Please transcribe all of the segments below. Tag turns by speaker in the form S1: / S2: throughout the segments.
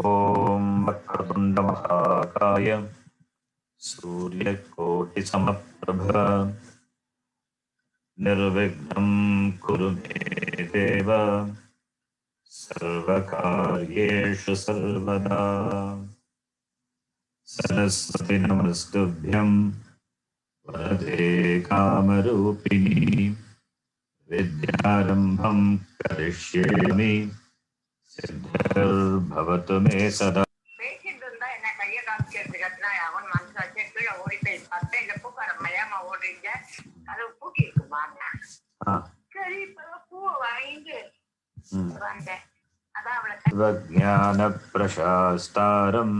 S1: ॐ वक्रतुण्डमहाकाय सूर्यकोटिसमप्रभ निर्विघ्नं कुरु मे देव सर्वकार्येषु सर्वदा। सरस्वती नमस्तुभ्यं वरदे कामरूपिणी विद्यारम्भं करिष्यामि सिद्धिर्भवतु मे सदा।
S2: பேசிட்டு இருந்தா என்ன கைய காமிக்கிறது கட்டினா அவன் மனசாச்சு கீழே ஓடி போய் பார்த்தேன் இந்த பூக்கார மையாம ஓடுறீங்க அது பூட்டி இருக்குமாங்க. சரி இப்ப பூவை வாங்கிட்டு வந்தேன். அதான் அவளை
S1: ज्ञान प्रशास्तारं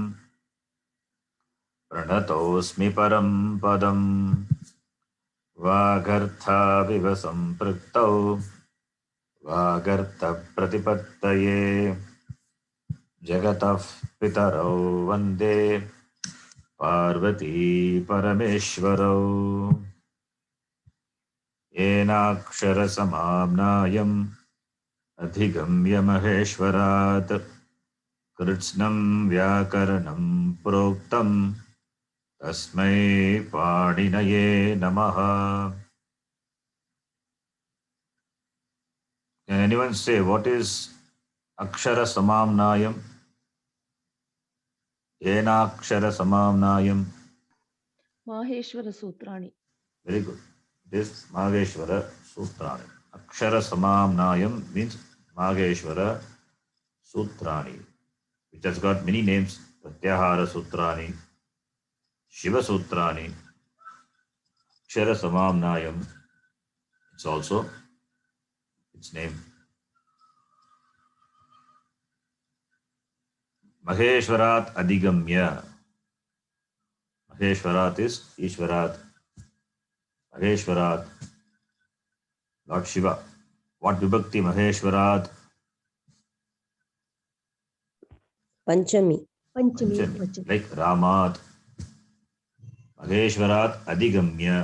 S1: प्रणतोऽस्मि परं पदं वागर्थाविव सम्पृक्तौ वागर्थप्रतिपत्तये जगतः पितरौ वन्दे पार्वती परमेश्वरौ येनाक्षरसमाम्नायम् अधिगम्य महेश्वरात् कृत्स्नं व्याकरणं प्रोक्तं तस्मै पाणिनये नमः. Can anyone say what is Akshara Samamnayam? Yenakshara Samamnayam.
S3: Maheshwara Sutrani.
S1: Very good. This Maheshwara Sutrani. Akshara Samamnayam means Maheshwara Sutrani, which has got many names. Pratyahara Sutrani, Shiva Sutrani, Akshara Samamnayam. It's also its name. Maheshwarat Adigamya. Maheshwarat is Ishwarat. Maheshwarat, Lord Shiva. What vibhakti Maheshwarat?
S4: Panchami.
S1: Like Ramat. Maheshwarat Adigamya.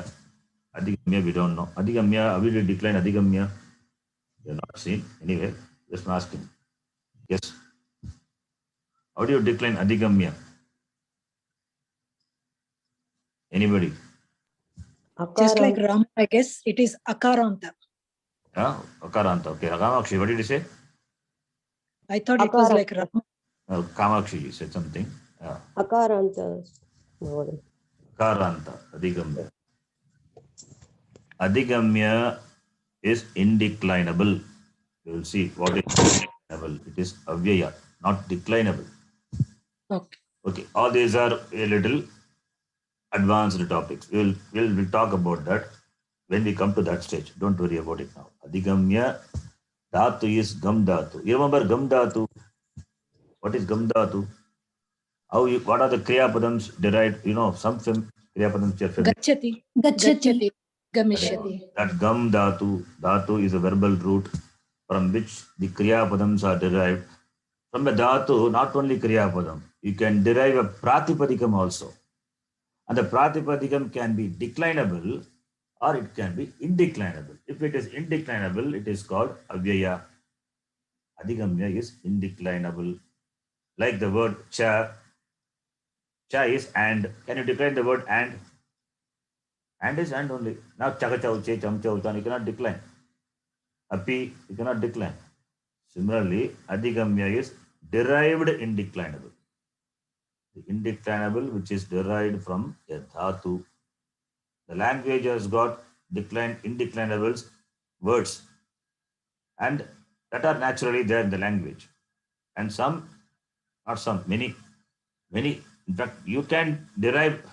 S1: Adigamya we don't know. Adigamya, how will you decline Adigamya? You have not seen. Anyway, just asking. Yes. How do you decline Adigamya? Anybody?
S5: Just like Ram, I guess it is Akaranta.
S1: Yeah, Akaranta. Okay, Kamakshi, what did you say?
S5: I thought it was like Ram.
S1: Kamakshi, you said something. Yeah.
S4: Akaranta.
S1: Akaranta, Adigamya. Adigamya is indeclinable. You will see what is indeclinable. It is avyaya, not declinable.
S5: Okay.
S1: Okay, all these are a little advanced topics. We'll talk about that when we come to that stage. Don't worry about it now. Adigamya, dhatu is gam dhatu. You remember gam dhatu? What is gam dhatu? What are the kriya padams derived? You know, some kriya padams are familiar.
S5: Gachati. Gamishyati.
S1: That gam dhatu is a verbal root from which the kriya padams are derived. From a dhatu, not only kriya padam, you can derive a pratipadikam also. And the pratipadikam can be declinable or it can be indeclinable. If it is indeclinable, it is called avyaya. Adigamya is indeclinable. Like the word cha. Cha is and. Can you decline the word and? And is and only. Now chaka chau che cham chau chan, you cannot decline. Api, you cannot decline. Similarly, Adigamya is derived indeclinable. The indeclinable which is derived from a dhatu. The language has got indeclinable words and that are naturally there in the language. And some, not some, many, in fact, you can derive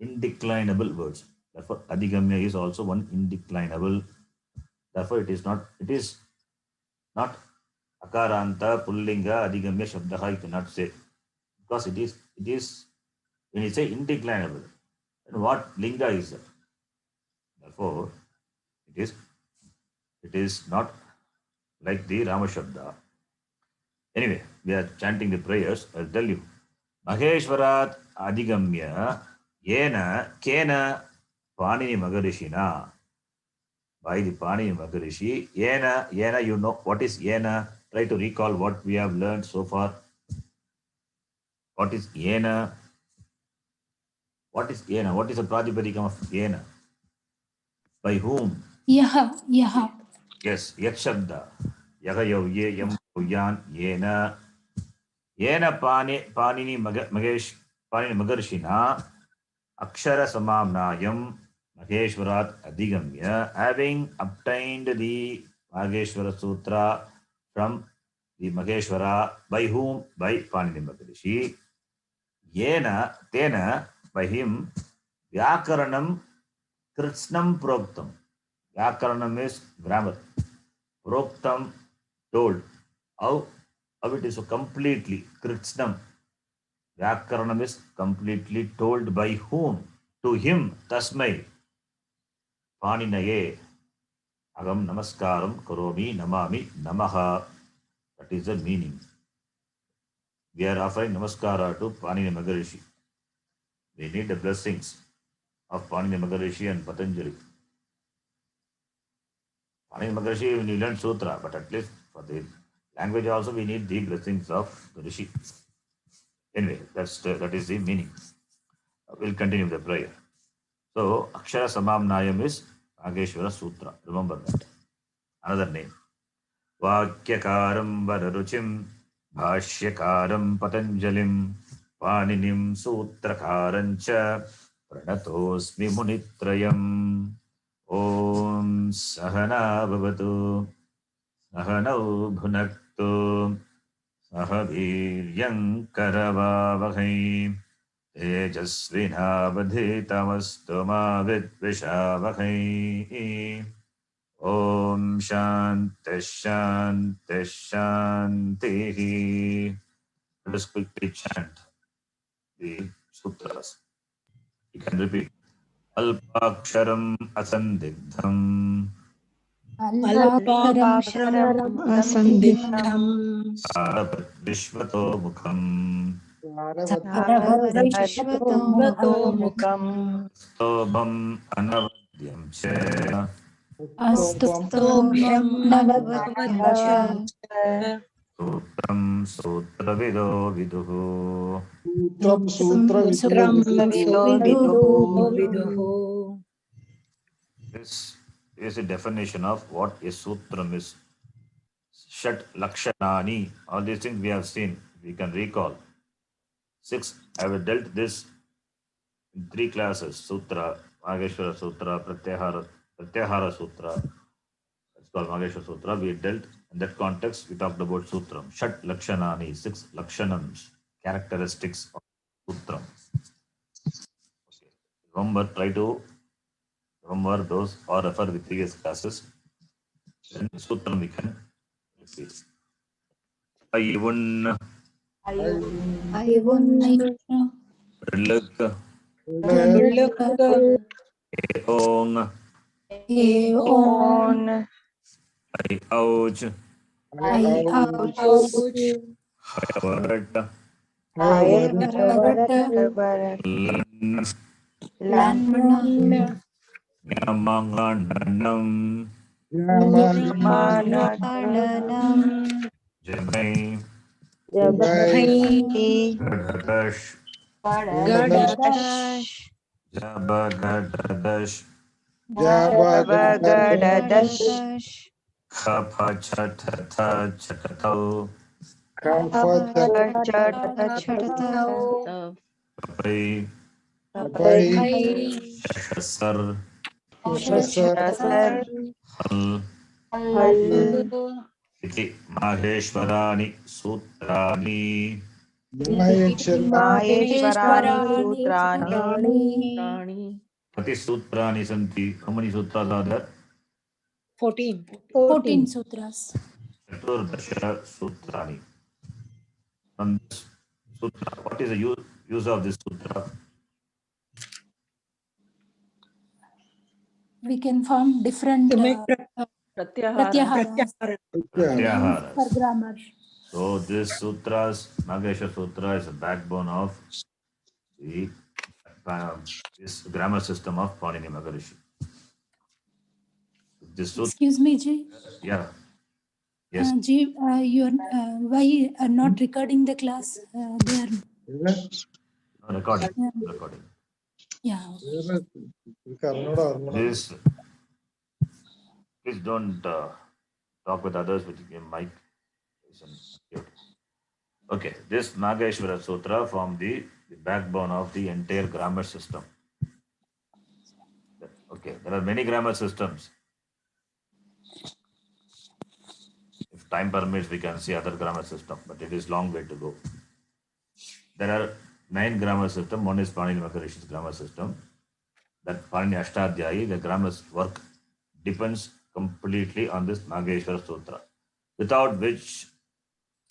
S1: indeclinable words. Therefore, Adigamya is also one indeclinable. Therefore, it is not Akaranta, Pullinga, Adigamya, Shabdaha, you cannot say. Because it is, when you say indeclinable, then what linga is that? Therefore, it is not like the Rama Shabda. Anyway, we are chanting the prayers. I'll tell you. Maheshwarat Adigamya Yena Kena Panini Magarishina. By the Panini Magarishi. Yena, you know what is Yena? Try to recall what we have learned so far. What is yena? What is yena? What is the pratipadikam of yena? By whom?
S6: Yaha.
S1: Yes, yat shabda. Yaha ye yam yan yena. Yena panini magarshina akshara samamnayam Maheshwarat Adhigamya, having obtained the Maheshwara Sutra from the Maheshwara, by whom? By Panini Maharishi. Yena, tena, by him, Vyakaranam Kritsnam Proktam. Vyakaranam is grammar. Proktam, told. How it is so completely, Kritsnam. Vyakaranam is completely told by whom? To him, Tasmai. Paninaye. Agam namaskaram karomi namami namaha. That is the meaning. We are offering namaskara to Panini Maharishi. We need the blessings of Panini Maharishi and Patanjali. Panini Maharishi, when you learn Sutra, but at least for the language also we need the blessings of the Rishi. Anyway, that is the meaning. We'll continue the prayer. So, Akshara Samamnayam is Ageshwara Sutra. Remember that. Another name. Vakyakaram Vararuchim Bhashyakaram Patanjalim Paninim Sutrakarancha Pranatosmi Munitrayam Om Sahana Bhavatu Sahanau Bhunaktu Sahaviryam Karavavahai Tejasvinavadhitamastu ma vidvishavahai. Om Shanti Shanti Shanti. Let us quickly chant the sutras. You can repeat. Alpaksharam asandigdham
S6: Alpaksharam asandigdham
S1: Sarapat Vishvato Mukham
S6: Sarvavishwatomukam
S1: Stobham Anavadyam Cha
S6: Astubhyam Navavatyam cha
S1: Sutram Sutravido Viduhu.
S5: Sutram Viduhu.
S1: This is a definition of what a sutram is. Shat Lakshanani. All these things we have seen. We can recall. 6. I have dealt this in 3 classes. Sutra, Maheshwara Sutra, Pratyahara Sutra. It's called Maheshwara Sutra. We dealt in that context. We talked about Sutram. Shat Lakshanani. 6 Lakshanams. Characteristics of Sutram. Okay. Remember, try to remember those or refer the previous classes. Then Sutram we can repeat. Ayun Luk Eong I ouch Hayavarat Lan Yamanganam Jamai Gadadash Jabagadash Khapa Chatata Chatato Kapai Shashasar Hal Iti Maheshwarani Sutrani Kati Sutrani Santi. How many sutras are there?
S6: 14 sutras.
S1: Chaturdasha Sutrani. From this sutra, what is the use of this sutra?
S6: We can form different pratyaharas for grammar.
S1: So this sutras, Maheshwara Sutra is the backbone of the this grammar system of Panini Maharishi. This sutra,
S6: Excuse me, Ji.
S1: yeah. Yes.
S6: Ji, you are why are not recording the class? They are
S7: ഇല്ല
S1: No, recording.
S6: Yeah.
S1: Recording.
S6: Yeah.
S7: വേറെ എനിക്ക് അറിഞ്ഞൂടാ
S1: This, please don't talk with others with your mic. Okay, this Nageshwara Sutra from the backbone of the entire grammar system. Okay, there are many grammar systems. If time permits, we can see other grammar system, but it is long way to go. There are 9 grammar system. One is Panini Maharishi's grammar system. That Panini Ashtadhyayi, the grammar work depends completely on this Nageshwara Sutra, without which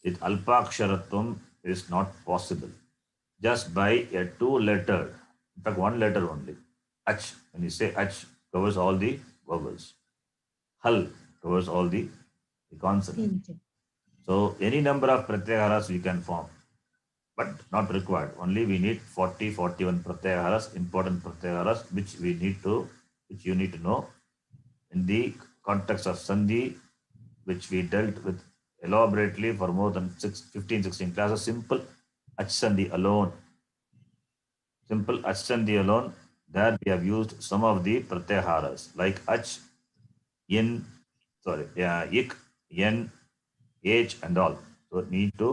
S1: it Alpaksharatvam is not possible. Just by a 2-letter, in fact 1 letter only, Ach, when you say Ach, covers all the vowels. Hal covers all the consonants. So any number of pratyaharas we can form, but not required. Only we need 40, 41 pratyaharas, important pratyaharas, which you need to know in the context of Sandhi, which we dealt with elaborately for more than 15, 16 classes. Simple Ach Sandhi alone. Simple Ach Sandhi alone, there we have used some of the pratyaharas like Ach, Ik, Yen, H and all. So need to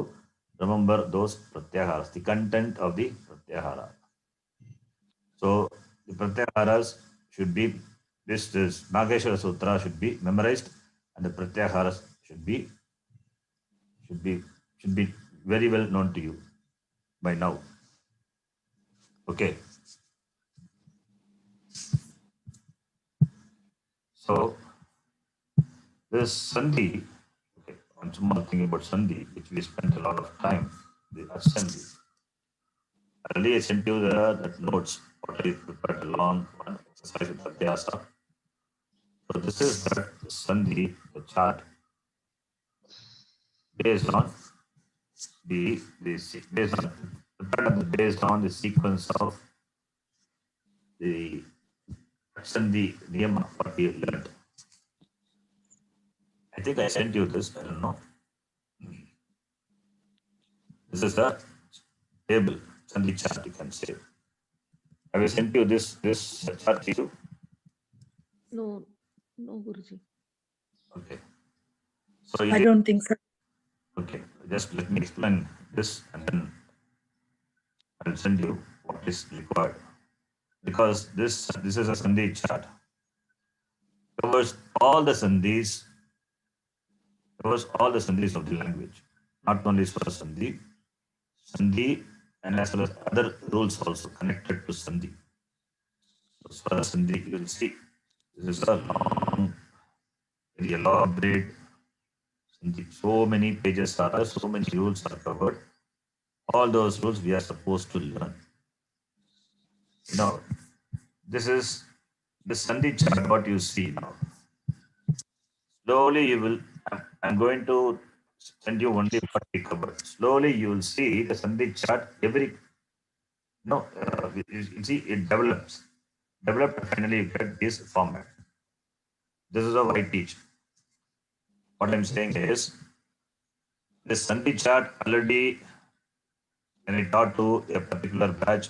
S1: remember those pratyaharas, the content of the pratyahara. So the pratyaharas should be, this Nageshwara Sutra should be memorized, and the pratyaharas should be very well known to you by now. Okay. So this Sandhi, okay, one small thing about Sandhi, which we spent a lot of time, the Sandhi. Earlier I sent you the notes, what I prepared along one exercise with Adhyasa. So this is the Sandhi, the chart, based on based on the sequence of the Sandhi Niyama, what we learned. I think I sent you this, I don't know. This is the table, Sandhi chart, you can say. I will send you this chart to you.
S3: No, no, Guruji.
S1: Okay. So
S5: I don't think so.
S1: Okay, just let me explain this and then I'll send you what is required. Because this is a Sandhi chart. Covers all the Sandhis of the language. Not only Swara Sandhi, and as well as other rules also connected to Sandhi. So Swara Sandhi, you will see, this is a long, very elaborate Sandhi. So many pages are there, so many rules are covered. All those rules we are supposed to learn. Now, this is the Sandhi chart, what you see now. Slowly you will, I'm going to send you only what we covered. Slowly you will see the Sandhi chart you see it develops. Developed, finally you get this format. This is how I teach. What I'm saying is, the Sandhi chart already, when I taught to a particular batch,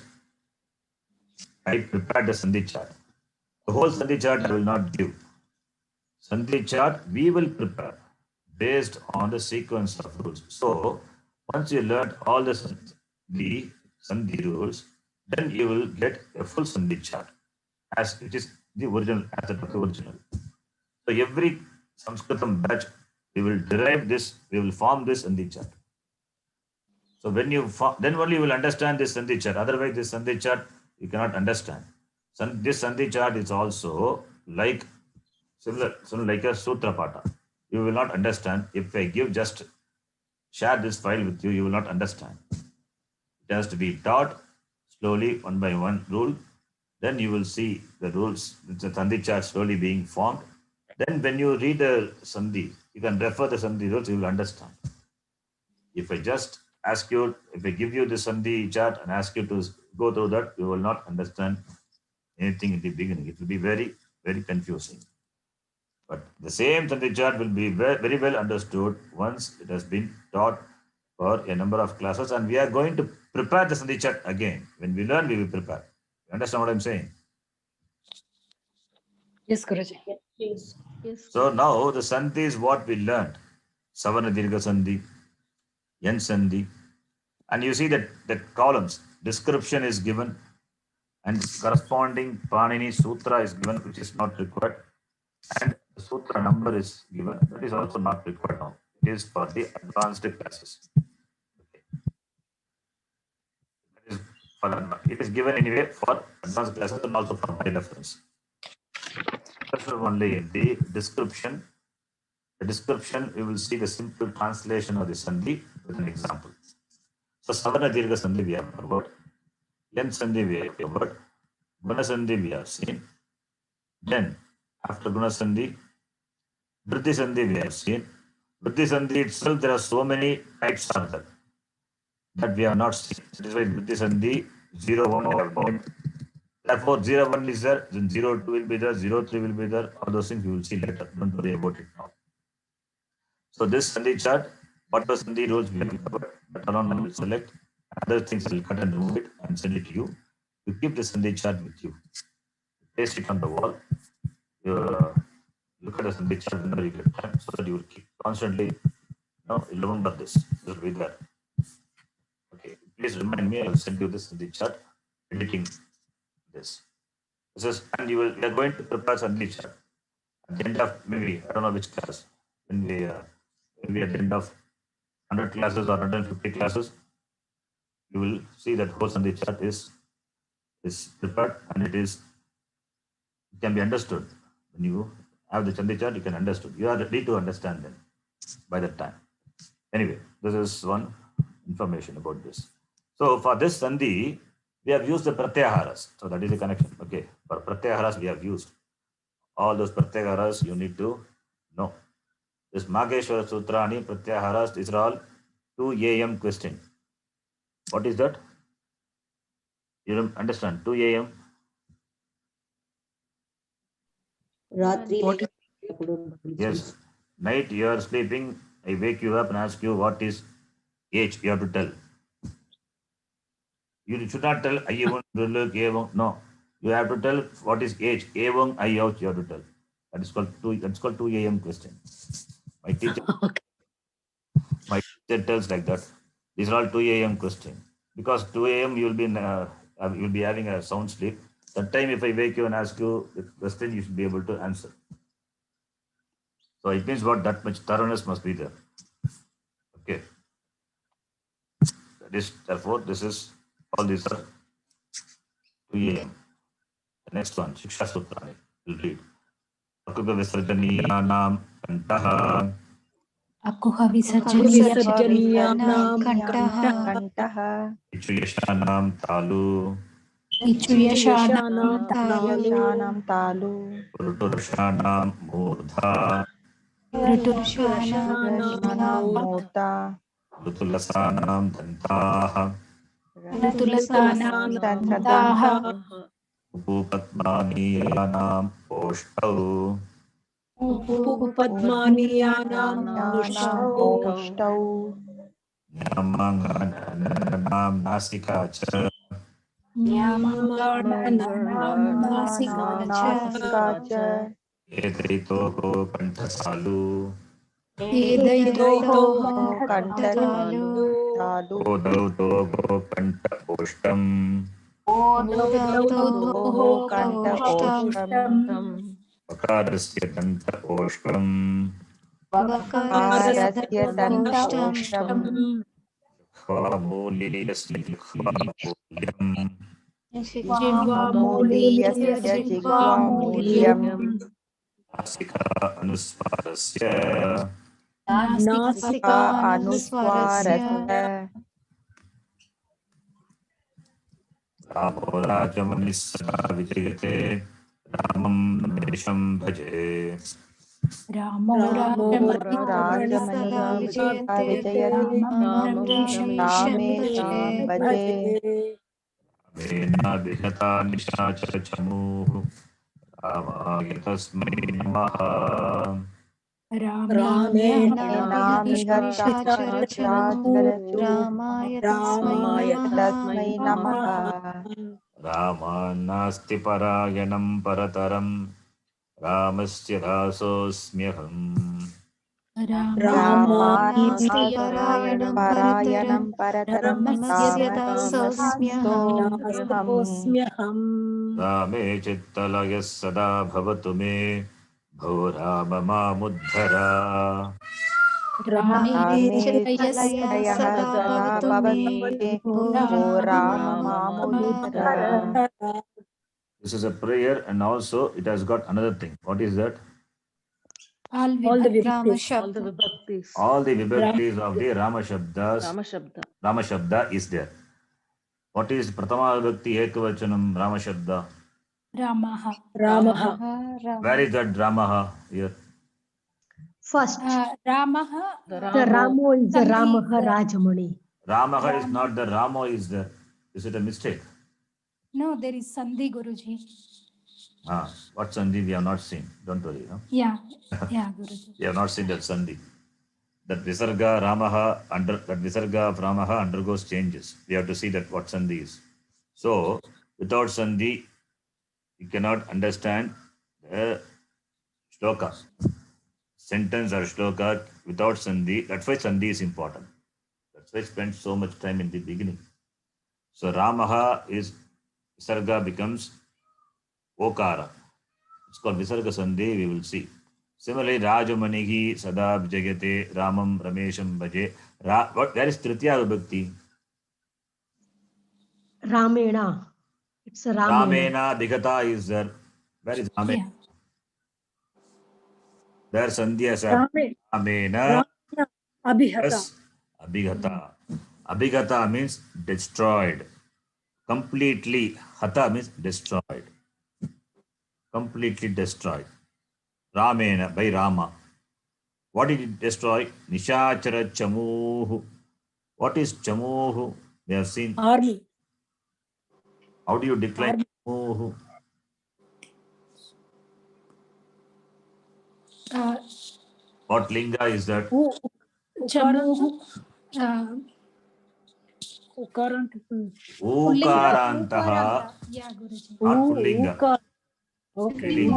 S1: I prepared the Sandhi chart. The whole Sandhi chart I will not give. Sandhi chart we will prepare based on the sequence of rules. So once you learn all the Sandhi rules, then you will get a full Sandhi chart as it is the original, as the original. So every Sanskritam batch, we will derive this, we will form this Sandhi chart. So when you then only you will understand this Sandhi chart. Otherwise, this Sandhi chart you cannot understand. This Sandhi chart is also like similar like a Sutra Pata. You will not understand. If I share this file with you, you will not understand. It has to be taught slowly, one by one rule. Then you will see the rules, the Sandhi chart slowly being formed. Then when you read the Sandhi, you can refer the Sandhi rules, you will understand. If I give you the Sandhi chart and ask you to go through that, you will not understand anything in the beginning. It will be very, very confusing. But the same Sandhi chart will be very well understood once it has been taught for a number of classes, and we are going to prepare the Sandhi chart again. When we learn, we will prepare. You understand what I'm saying?
S5: Yes, Guruji.
S3: Yes.
S1: So now the Sandhi is what we learned. Savana Dirgha Sandhi, Yan Sandhi. And you see that the columns, description is given and corresponding Panini Sutra is given, which is not required. And the Sutra number is given, that is also not required now. It is for the advanced classes. It is given anyway for advanced classes and also for my reference. Only in the description. The description, you will see the simple translation of the Sandhi with an example. So, Savana Dirgha Sandhi we have covered. Yan Sandhi we have covered. Guna Sandhi we have seen. Then, after Guna Sandhi, Vriddhi Sandhi we have seen. Vriddhi Sandhi itself, there are so many types of that we have not seen. That is why Vriddhi Sandhi 0-1. Therefore, 0-1 is there, then 0-2 will be there, 0-3 will be there. All those things you will see later. Don't worry about it now. So this Sandhi chart, what was Sandhi rules we have covered, that alone I will select. Other things I will cut and remove it and send it to you. You keep the Sandhi chart with you. Paste it on the wall. You look at the Sandhi chart whenever you get time, so that you will keep constantly, remember this. This will be there. Okay, please remind me. I will send you this Sandhi chart. Editing this. This is, and we are going to prepare Sandhi chart at the end of maybe I don't know which class. When we at the end of 100 classes or 150 classes, you will see that whole Sandhi chart is prepared and it can be understood. When you have the Sandhi chart, you can understand. You are ready to understand them by that time. Anyway, this is one information about this. So for this Sandhi, we have used the Pratyaharas. So that is the connection. Okay, for Pratyaharas we have used. All those Pratyaharas you need to know. This Mageshwara Sutrani, Pratyaharas, these are all 2 AM question. What is that? You don't understand? 2 AM?
S4: Ratri.
S1: Yes. Night you are sleeping, I wake you up and ask you what is age, you have to tell. You should not tell Ayavang, no. You have to tell what is age. Avang Ayavang you have to tell. That's called 2 AM question. My teacher tells like that. These are all 2 AM question. Because 2 AM you will be having a sound sleep. That time if I wake you and ask you the question, you should be able to answer. So it means what, that much thoroughness must be there. Okay. Therefore, this is all these are 2 AM. The next one, Shiksha Sutrani. We'll read. Akuga Visarjaniyānām Kantaha.
S6: Akuha Visarjaniyānām
S8: Kantaha.
S1: Ichuyashanam Talu.
S6: Ichuyashanam
S8: Talu.
S1: Ruturashanam Murdha.
S6: Ruturashanam
S8: Murta.
S1: Rutulasanam Dantaha.
S6: Rutulasanam Dantaha.
S1: Upupatmaniyānām Poshtau.
S5: Upadmaniyanam
S8: Poshtau.
S1: Nyamangananam Nasikacha.
S6: Nyamangananam
S8: Nasikacha.
S1: Edaitoho Kantasalu.
S6: Edaitoho
S8: Kantasalu.
S1: Odautoho Kantaposhtam.
S6: Odautoho
S8: Kantaposhtam.
S1: Vakarasya Kantaposhtam.
S8: Vakarasya Kantaposhtam.
S1: Khvamuliyasya Khvamulyam.
S8: Muliyasya Jigvamulyam.
S1: Nasika Anusvarasya.
S8: Nasika Anusvarasya.
S1: Ramo Rajamanissaka Vijayate. Ramam Namesham Bhaje.
S6: Ramo
S8: Rajamani Vijayate. Ramesham Bhaje.
S1: Vena Vihata Nishachara Chamu. Ramaya Tasmai Namaha.
S5: रामेण
S8: नामिहताचरतु
S6: रामाय
S5: रामाय
S8: तस्मै नमः।
S1: रामान्नास्ति परायणं परतरं रामस्य दासोऽस्म्यहम्।
S6: रामानास्ति
S8: रामानास्ति
S6: परायणं
S8: परतरं
S6: रामस्य दासोऽस्म्यहम्।
S5: दासोऽस्म्यहम्।
S1: रामे चित्तलयः सदा भवतु मे भो राम मामुद्धर।
S6: रामे चित्तलयः
S8: चित्तलयः
S6: सदा भवतु मे भो
S8: भो Ram
S6: Ram
S8: मामुद्धर।
S6: मामुद्धर।
S1: This is a prayer, and also it has got another thing. What is that?
S5: All the vibhaktis.
S3: All the vibhaktis.
S1: All the vibhaktis of the Rama Shabdas.
S3: Rama Shabda.
S1: Rama Shabda is there. What is Pratama Vibhakti Ekavachanam Rama Shabda?
S5: Ramaha.
S1: Where is that Ramaha here?
S4: First,
S5: Ramaha.
S4: the Ramo is the Ramaha Rajamani.
S1: Ramaha is not the Ramo is there. Is it a mistake?
S5: No, there is Sandhi, Guruji.
S1: What Sandhi we have not seen. Don't worry. No?
S5: Yeah, Guruji.
S1: We have not seen that Sandhi. That Visarga Ramaha that Visarga of Ramaha undergoes changes. We have to see that what Sandhi is. So without Sandhi, you cannot understand the shloka. Sentence or shloka without Sandhi. That's why Sandhi is important. That's why I spent so much time in the beginning. So Ramaha is Visarga becomes Okara. It's called Visarga Sandhi, we will see. Similarly, Rajamanihi Sada Vijayate Ramam Ramesham Bhaje. Where is Tritiya Vibhakti?
S4: Ramena. It's a Ramena.
S1: Ramena Bhigata is there. Where is Ramena?
S5: Yeah.
S1: There Sandhya is there. Ramena
S5: Abhihata.
S1: plus Abhigata. Abhigata means destroyed. Completely. Hata means destroyed. Completely destroyed. Ramena, by Rama. What did it destroy? Nishachara Chamuhu. What is Chamuhu? We have seen.
S5: Army.
S1: How do you decline Chamuhu? What linga is that?
S5: Chamuhu.
S1: Ukarantaha.
S5: Yeah, Guruji.
S1: Not Pullinga.
S5: Okay.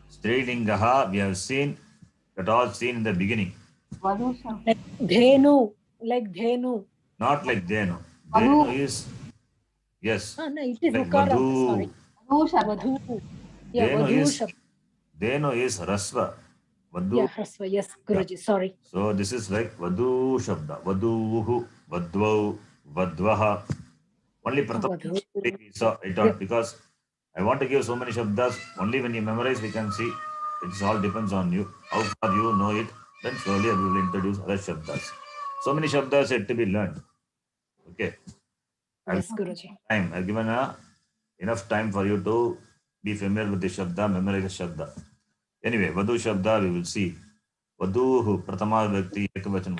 S1: Strilingaha, we have seen that all seen in the beginning.
S5: Like Dhenu.
S1: Not like Dhenu. Dhenu is, yes.
S5: No, it is
S1: like
S5: Ukaranta.
S1: Vadhu.
S5: Sorry. Vadhu. Yeah,
S1: Dhenu
S5: Vadhu
S1: is,
S5: Shabda.
S1: Dhenu is Rasva. Vadhu.
S5: Yeah, Rasva. Yes, Guruji. Sorry.
S1: So this is like Vadhu Shabda. Vadhuhu, Vadvau, Vadvaha. Only Pratham we saw it out because I want to give so many Shabdas. Only when you memorize we can see. It all depends on you. How far you know it, then slowly I will introduce other Shabdas. So many Shabdas yet to be learned. Okay.
S5: Yes, Guruji.
S1: I've given enough time for you to be familiar with the Shabda, memorize the Shabda. Anyway, Vadhu Shabda we will see. Vadhuhu, Pratama Vibhakti, Ekavachan,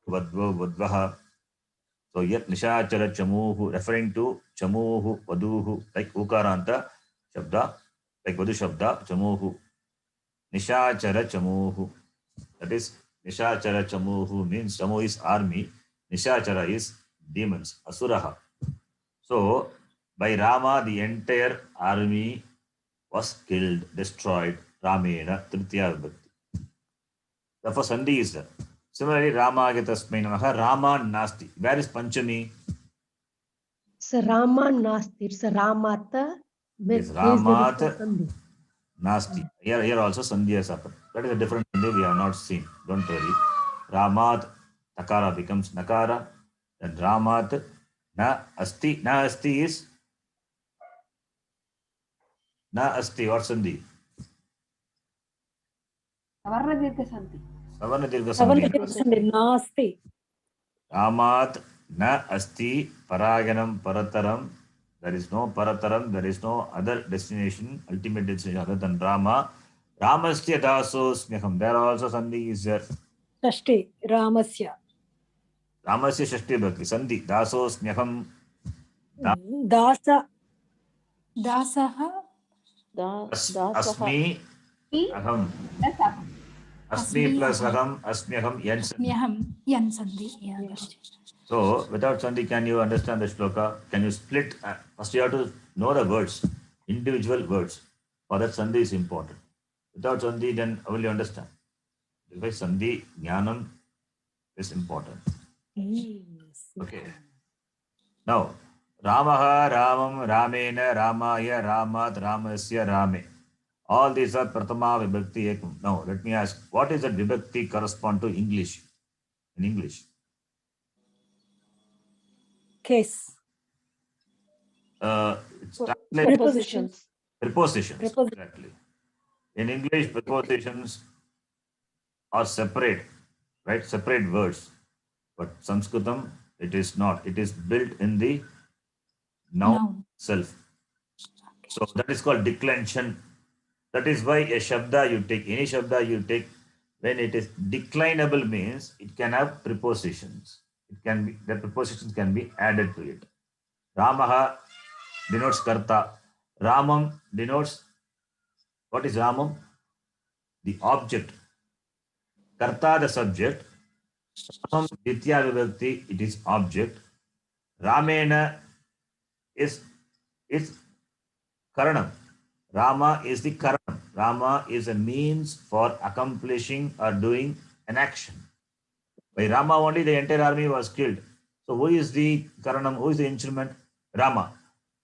S1: Vadva, Vadvaha. So yet Nishachara Chamuhu, referring to Chamuhu, Vadhuhu, like Ukaranta Shabda, like Vadhu Shabda, Chamuhu. Nishachara Chamuhu. That is, Nishachara Chamuhu means Chamu is army, Nishachara is demons, Asuraha. So, by Rama, the entire army was killed, destroyed, Ramena, Tritiya Vibhakti. Therefore, Sandhi is there. Similarly, Rama Agatasmai Namaha, Rama Nasti. Where is Panchami?
S4: It's a Rama Nasti. It's a Ramata.
S1: Yes, Ramat Nasti. Here also Sandhi has happened. That is a different Sandhi we have not seen. Don't worry. Ramat, Takara becomes Nakara. Then Ramat, Na Asti. Na Asti is Na Asti. What Sandhi? Savarna Dirgha Sandhi.
S5: Nasti.
S1: Ramat Na Asti Paraganam Parataram. There is no Parataram. There is no other destination, ultimate destination other than Rama. Ramasya Daso Smyaham. There also Sandhi is there.
S5: Shashti. Ramasya.
S1: Ramasya Shashti Bhakti. Sandhi. Daso Smyaham.
S5: Dasa. Dasaha.
S1: Asmi aham, asmi plus aham, asmyaham, yan sandhi.
S9: Asmyaham, yan sandhi. Yeah, Guruji.
S1: So without sandhi, can you understand the shloka? Can you split? First you have to know the words, individual words. For that sandhi is important. Without sandhi, then how will you understand? Because sandhi, jnanam is important. Okay. Now, Ramaha, Ramam, Ramena, Ramaya, Ramat, Ramasya, Rame. All these are Pratama Vibhakti Ekam. Now, let me ask, what is that Vibhakti correspond to English? In English?
S5: Case.
S1: It's translated
S3: Prepositions.
S1: prepositions.
S5: Preposition.
S1: Exactly. In English, prepositions are separate, right? Separate words. But Sanskritam, it is not. It is built in the noun
S9: Noun.
S1: itself. So that is called declension. That is why a shabda you take, any shabda you take, when it is declinable means it can have prepositions. It can be, the prepositions can be added to it. Ramaha denotes karta. Ramam denotes, what is Ramam? The object. Karta the subject. Ramam Ditya Vibhakti, it is object. Ramena is Karanam. Rama is the Karanam. Rama is a means for accomplishing or doing an action. By Rama only the entire army was killed. So who is the Karanam? Who is the instrument? Rama.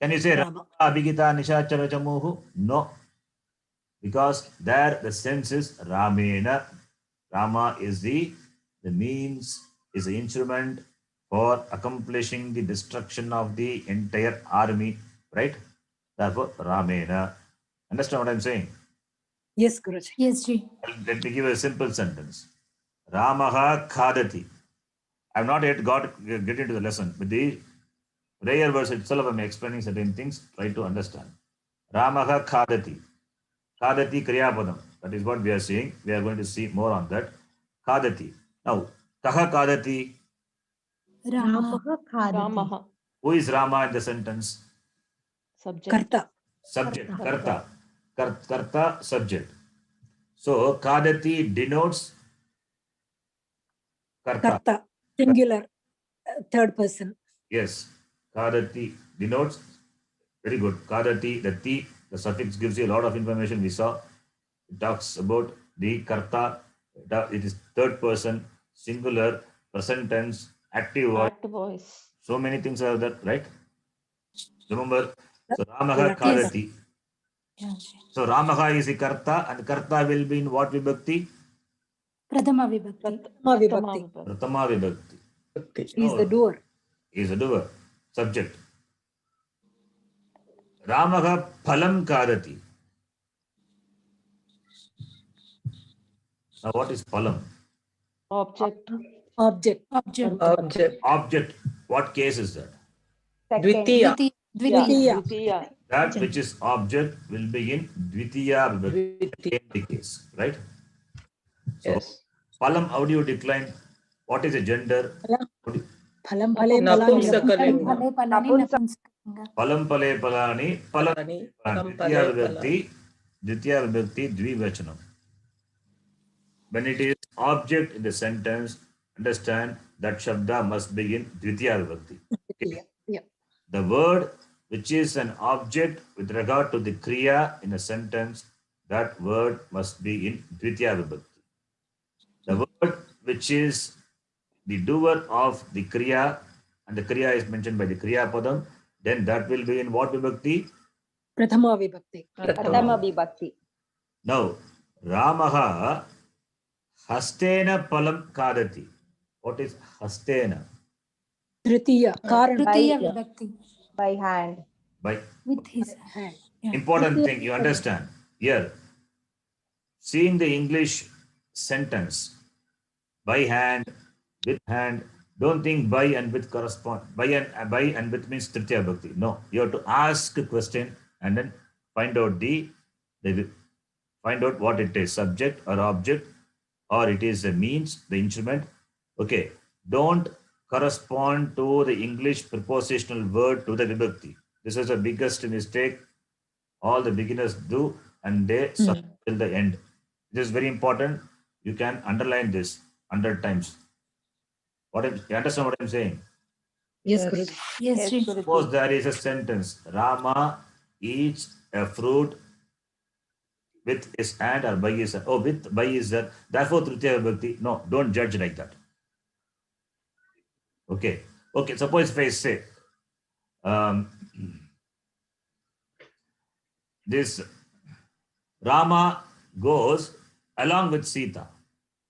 S1: Can you say Rama Abhigita Nishachara Chamuhu? No. Because there the sense is Ramena. Rama is the means, is the instrument for accomplishing the destruction of the entire army, right? Therefore, Ramena. Understand what I'm saying?
S5: Yes, Guruji.
S9: Yes, Ji.
S1: Let me give a simple sentence. Ramaha khadati. I have not yet get into the lesson, but the prayer verse itself I'm explaining certain things. Try to understand. Ramaha khadati. Khadati kriyapadam. That is what we are seeing. We are going to see more on that. Khadati. Now, kaha khadati.
S9: Rama.
S4: Ramaha khadati.
S3: Ramaha.
S1: Who is Rama in the sentence?
S3: Subject.
S5: Karta.
S1: Subject.
S3: Karta.
S1: Karta, subject. So, khadati denotes karta.
S5: Karta. Singular. Third person.
S1: Yes. Khadati denotes, very good. Khadati, the suffix gives you a lot of information we saw. It talks about the karta. It is third person, singular, present tense, active voice.
S3: Act voice.
S1: So many things are there, right? Remember, so Ramaha
S5: Yes.
S1: khadati.
S9: Yeah, Ji.
S1: So Ramaha is the karta, and karta will be in what vibhakti?
S9: Prathama Vibhakti.
S5: Prathama Vibhakti.
S1: Pratama vibhakti.
S5: He is the doer.
S1: He is a doer. Subject. Ramaha phalam khadati. Now what is phalam?
S3: Object.
S5: Object.
S9: Object.
S1: Object. What case is that?
S6: Dvitiya.
S5: Dvitiya.
S3: Dvitiya.
S1: That which is object will be in Dvitiya vibhakti, the case, right? So,
S6: Yes.
S1: phalam, how do you decline? What is the gender?
S5: Phalam phale palani.
S6: Napumsakalinga.
S9: Phale palani napumsakalinga.
S1: Phalam phale phalani, phalam
S6: Ani,
S1: Dvitiya vibhakti, Dvitiya vibhakti, dvivachanam. When it is object in the sentence, understand that shabda must be in Dvitiya vibhakti. Okay.
S5: Yeah.
S1: The word which is an object with regard to the kriya in a sentence, that word must be in Dvitiya vibhakti. The word which is the doer of the kriya, and the kriya is mentioned by the kriya padam, then that will be in what vibhakti?
S5: Prathama Vibhakti.
S6: Prathama Vibhakti.
S1: Now, Ramaha hastena palam kadati. What is hastena?
S5: Tritiya. Karan.
S9: Tritiya Vibhakti.
S6: By hand.
S1: By
S9: With his
S5: Hand.
S1: important thing, you understand here. Seeing the English sentence, by hand, with hand, don't think by and with correspond. By and with means Tritiya Bhakti. No, you have to ask a question and then find out find out what it is, subject or object, or it is a means, the instrument. Okay, don't correspond to the English prepositional word to the vibhakti. This is the biggest mistake all the beginners do. and they suffer till the end. This is very important. You can underline this 100 times. You understand what I'm saying?
S5: Yes, Guru.
S9: Yes, Sri.
S1: Suppose there is a sentence, Rama eats a fruit with his hand or by his hand. Oh, with, by his hand. Therefore, Tritiya Vibhakti. No, don't judge like that. Okay. Okay, suppose if I say, this Rama goes along with Sita.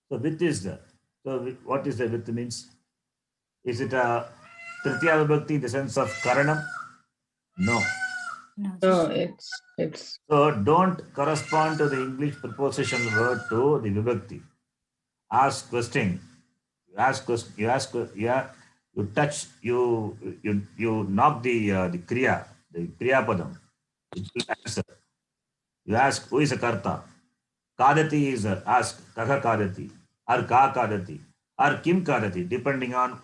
S1: So with is there. So what is the with means? Is it a Tritiya Vibhakti in the sense of Karanam? No.
S8: No, it's
S1: So don't correspond to the English prepositional word to the Vibhakti. Ask question. You touch, you knock the Kriya Padam. It will answer. You ask, who is a Karta? Kadati is ask, Kaha Kadati, or Ka Kadati, or Kim Kadati, depending on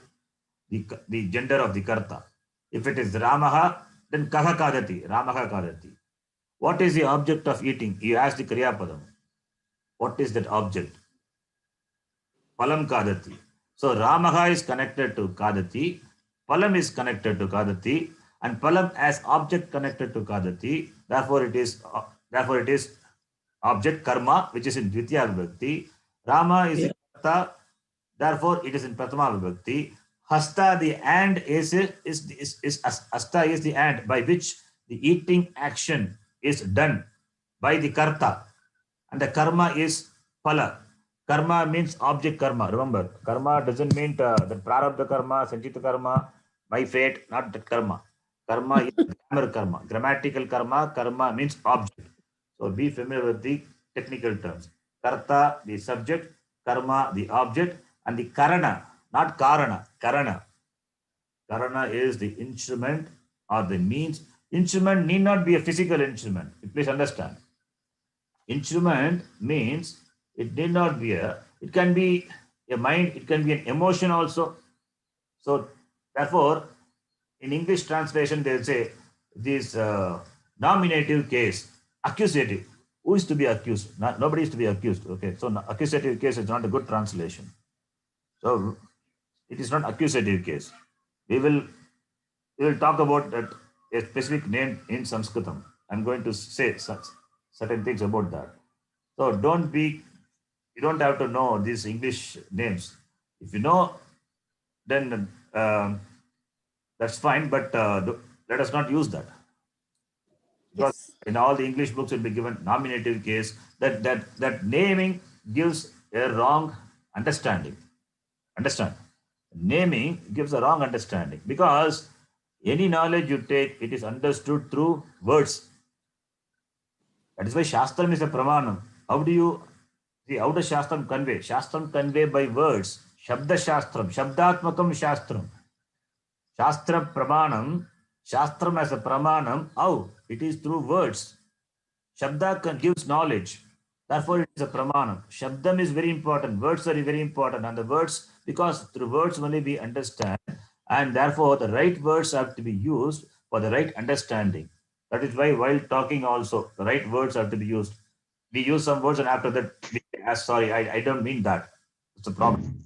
S1: the gender of the Karta. If it is Ramaha, then Kaha Kadati, Ramaha Kadati. What is the object of eating? You ask the Kriya Padam. What is that object? Palam Kadati. So Ramaha is connected to Kadati, Palam is connected to Kadati, and Palam as object connected to Kadati. Therefore it is object karma, which is in Dvitiya Vibhakti. Rama is in Karta, therefore it is in Prathama Vibhakti. Hasta, the hand is Hasta is the hand by which the eating action is done by the Karta, and the karma is Pala. Karma means object karma. Remember, karma doesn't mean the prarabdha karma, sanchita karma, my fate, not that karma. Karma is grammar karma, grammatical karma. Karma means object. So be familiar with the technical terms. Karta, the subject, karma, the object, and the karana, not karana, karana. Karana is the instrument or the means. Instrument need not be a physical instrument. Please understand. Instrument means it need not be it can be a mind, it can be an emotion also. So therefore, in English translation, they'll say this nominative case, accusative. Who is to be accused? Nobody is to be accused. Okay, so accusative case is not a good translation. So it is not accusative case. We will talk about that a specific name in Sanskritam. I'm going to say certain things about that. So you don't have to know these English names. If you know, then that's fine, but let us not use that. Because in all the English books will be given nominative case, that naming gives a wrong understanding. Understand? Naming gives a wrong understanding because any knowledge you take, it is understood through words. That is why Shastram is a pramanam. How does Shastram convey? Shastram convey by words. Shabda Shastram, Shabdatmakam Shastram. Shastra pramanam, Shastram as a pramanam. How? It is through words. Shabda gives knowledge. Therefore, it is a pramanam. Shabdam is very important. Words are very important. And the words, because through words only we understand, and therefore the right words have to be used for the right understanding. That is why while talking also, the right words have to be used. We use some words and after that, sorry, I don't mean that. It's a problem.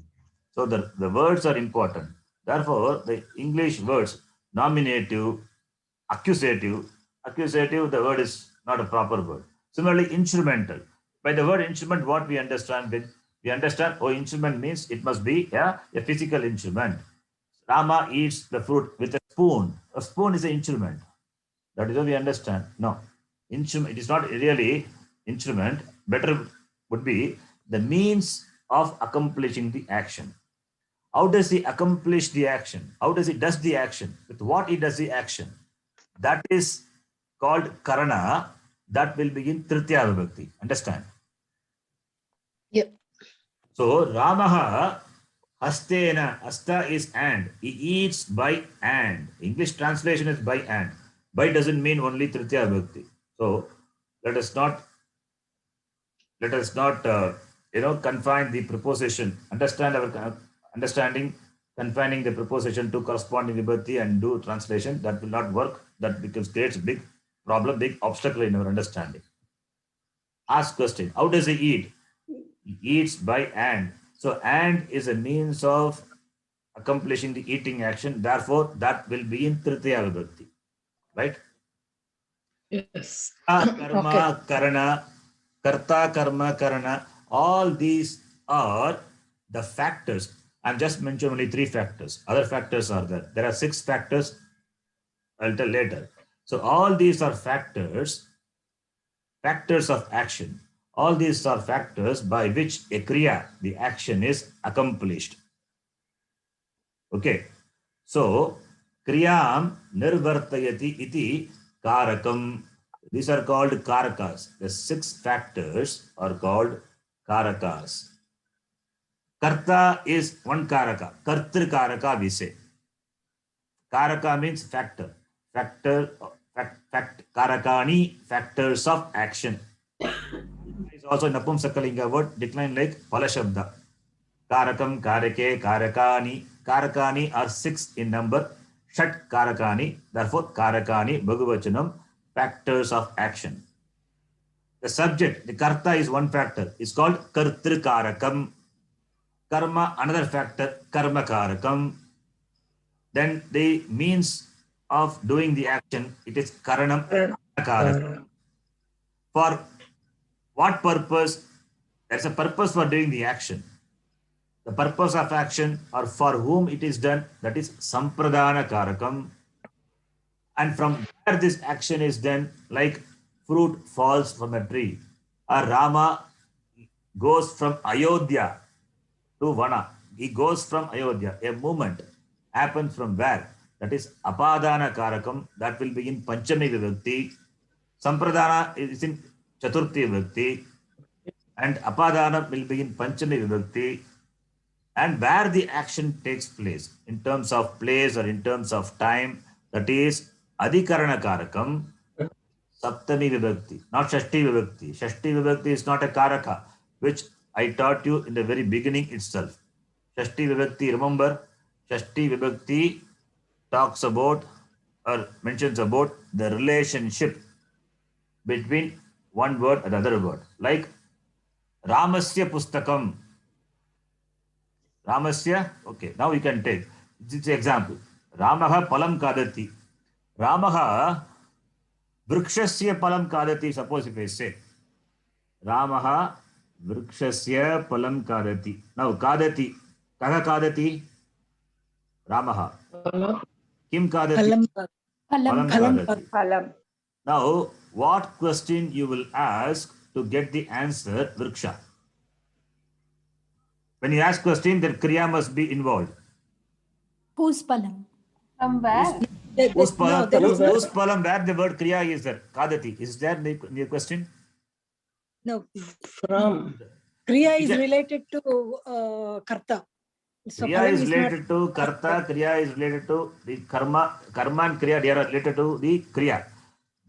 S1: So the words are important. Therefore, the English words, nominative, accusative, the word is not a proper word. Similarly, instrumental. By the word instrument, what we understand? We understand, instrument means it must be a physical instrument. Rama eats the fruit with a spoon. A spoon is an instrument. That is what we understand. No, instrument, it is not really instrument. Better would be the means of accomplishing the action. How does he accomplish the action? How does he does the action? With what he does the action? That is called karana. That will begin Tritiya Vibhakti. Understand?
S5: Yep.
S1: So Ramaha hastena, hasta is hand. He eats by hand. English translation is by hand. By doesn't mean only Tritiya Vibhakti. So let us not confine the preposition. Understand our understanding, confining the preposition to corresponding vibhakti and do translation. That will not work. That creates a big problem, big obstacle in our understanding. Ask question. How does he eat? He eats by hand. So hand is a means of accomplishing the eating action. Therefore, that will be in Tritiya Vibhakti. Right?
S8: Yes.
S1: Karma, karana, karta, karma, karana. All these are the factors. I'm just mentioning only 3 factors. Other factors are there. There are 6 factors. I'll tell later. So all these are factors of action. All these are factors by which a kriya, the action, is accomplished. Okay. So, kriyam nirvartayati iti karakam. These are called karakas. The 6 factors are called karakas. Karta is one karaka. Kartri karaka we say. Karaka means factor. Karakani, factors of action. It's also Napumsakalinga word, decline like Palashabda. Karakam, Karake, Karakani. Karakani are 6 in number. Shat Karakani. Therefore, Karakani, Bhagavachanam, factors of action. The subject, the Karta is one factor. It's called Kartri Karakam. Karma, another factor, Karma Karakam. Then the means of doing the action, it is Karanam Karakam. For what purpose? There's a purpose for doing the action. The purpose of action or for whom it is done, that is Sampradana Karakam. And from where this action is done, like fruit falls from a tree, or Rama goes from Ayodhya to Vana. He goes from Ayodhya. A movement happens from where? That is Apadana Karakam. That will be in Panchami Vibhakti. Sampradana is in Chaturthi Vibhakti. And Apadana will be in Panchami Vibhakti. And where the action takes place in terms of place or in terms of time, that is Adhikarana Karakam, Saptami Vibhakti, not Shashti Vibhakti. Shashti Vibhakti is not a Karaka, which I taught you in the very beginning itself. Shashti Vibhakti, remember, Shashti Vibhakti talks about or mentions about the relationship between one word and another word. Like Ramasya Pustakam. Ramasya, okay, now we can take this example. Ramaha Palam Kadati. Ramaha Vrikshasya Palam Kadati. Suppose if I say Ramaha Vrikshasya Palam Kadati. Now Kadati. Kaha Kadati? Ramaha. Kim Kadati? Palam Kadati.
S6: Phalam.
S1: Now, what question you will ask to get the answer Vriksha? When you ask question, then Kriya must be involved.
S9: Whose palam?
S6: From where?
S1: Whose palam, where the word Kriya is there? Kadati. Is there the question?
S5: No,
S8: From.
S5: Kriya is related to Karta. So
S1: Kriya is related to Karta, Kriya is related to the Karma. Karma and Kriya, they are related to the Kriya.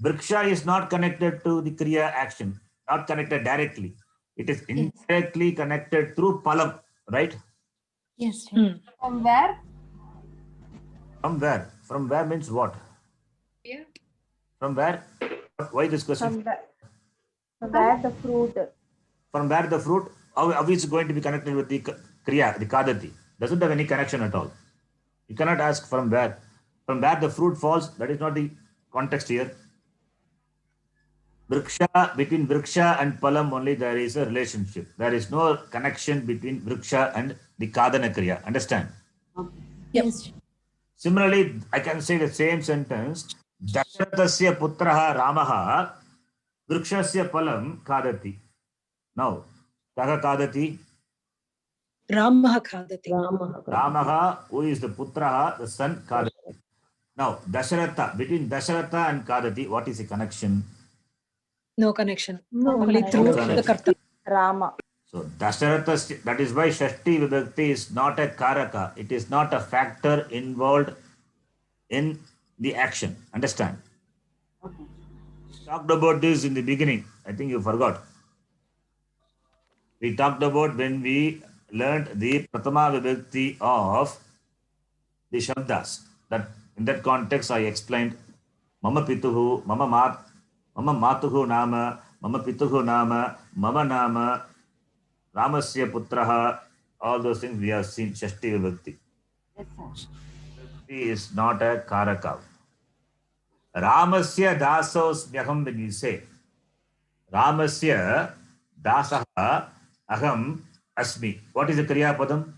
S1: Vriksha is not connected to the Kriya action, not connected directly. It is indirectly connected through Palam, right?
S9: Yes. Right.
S6: From where?
S1: From where? From where means what? From where? Why this question?
S6: From where the fruit?
S1: From where the fruit? How is it going to be connected with the Kriya, the Kadati? Doesn't have any connection at all. You cannot ask from where. From where the fruit falls, that is not the context here. Vriksha, between Vriksha and Palam only there is a relationship. There is no connection between Vriksha and the Kadana Kriya. Understand?
S9: Yes.
S1: Similarly, I can say the same sentence. Dasharathasya putraha Ramaha Vrikshasya Palam Kadati. Now, Kaha Kadati?
S5: Ramaha Khadati.
S1: Ramaha, who is the Putraha, the son, Kadati. Now, Dasharatha, between Dasharatha and Kadati, what is the connection?
S5: No connection. Only through the Karta.
S6: Rama.
S1: So, Dasharatha, that is why Shashti Vibhakti is not a Karaka. It is not a factor involved in the action. Understand?
S6: Okay.
S1: We talked about this in the beginning. I think you forgot. We talked about when we learned the Pratama Vibhakti of the Shabdas. That in that context, I explained Mama Pituhu, Mama Matuhu Nama, mama pituhu nama, mama nama, Ramasya putraha, all those things we have seen, Shashti Vibhakti.
S6: Yes, sir.
S1: Vibhakti is not a Karaka. Ramasya dasosmyaham, when you say, Ramasya dasaha aham asmi. What is the Kriya Padam?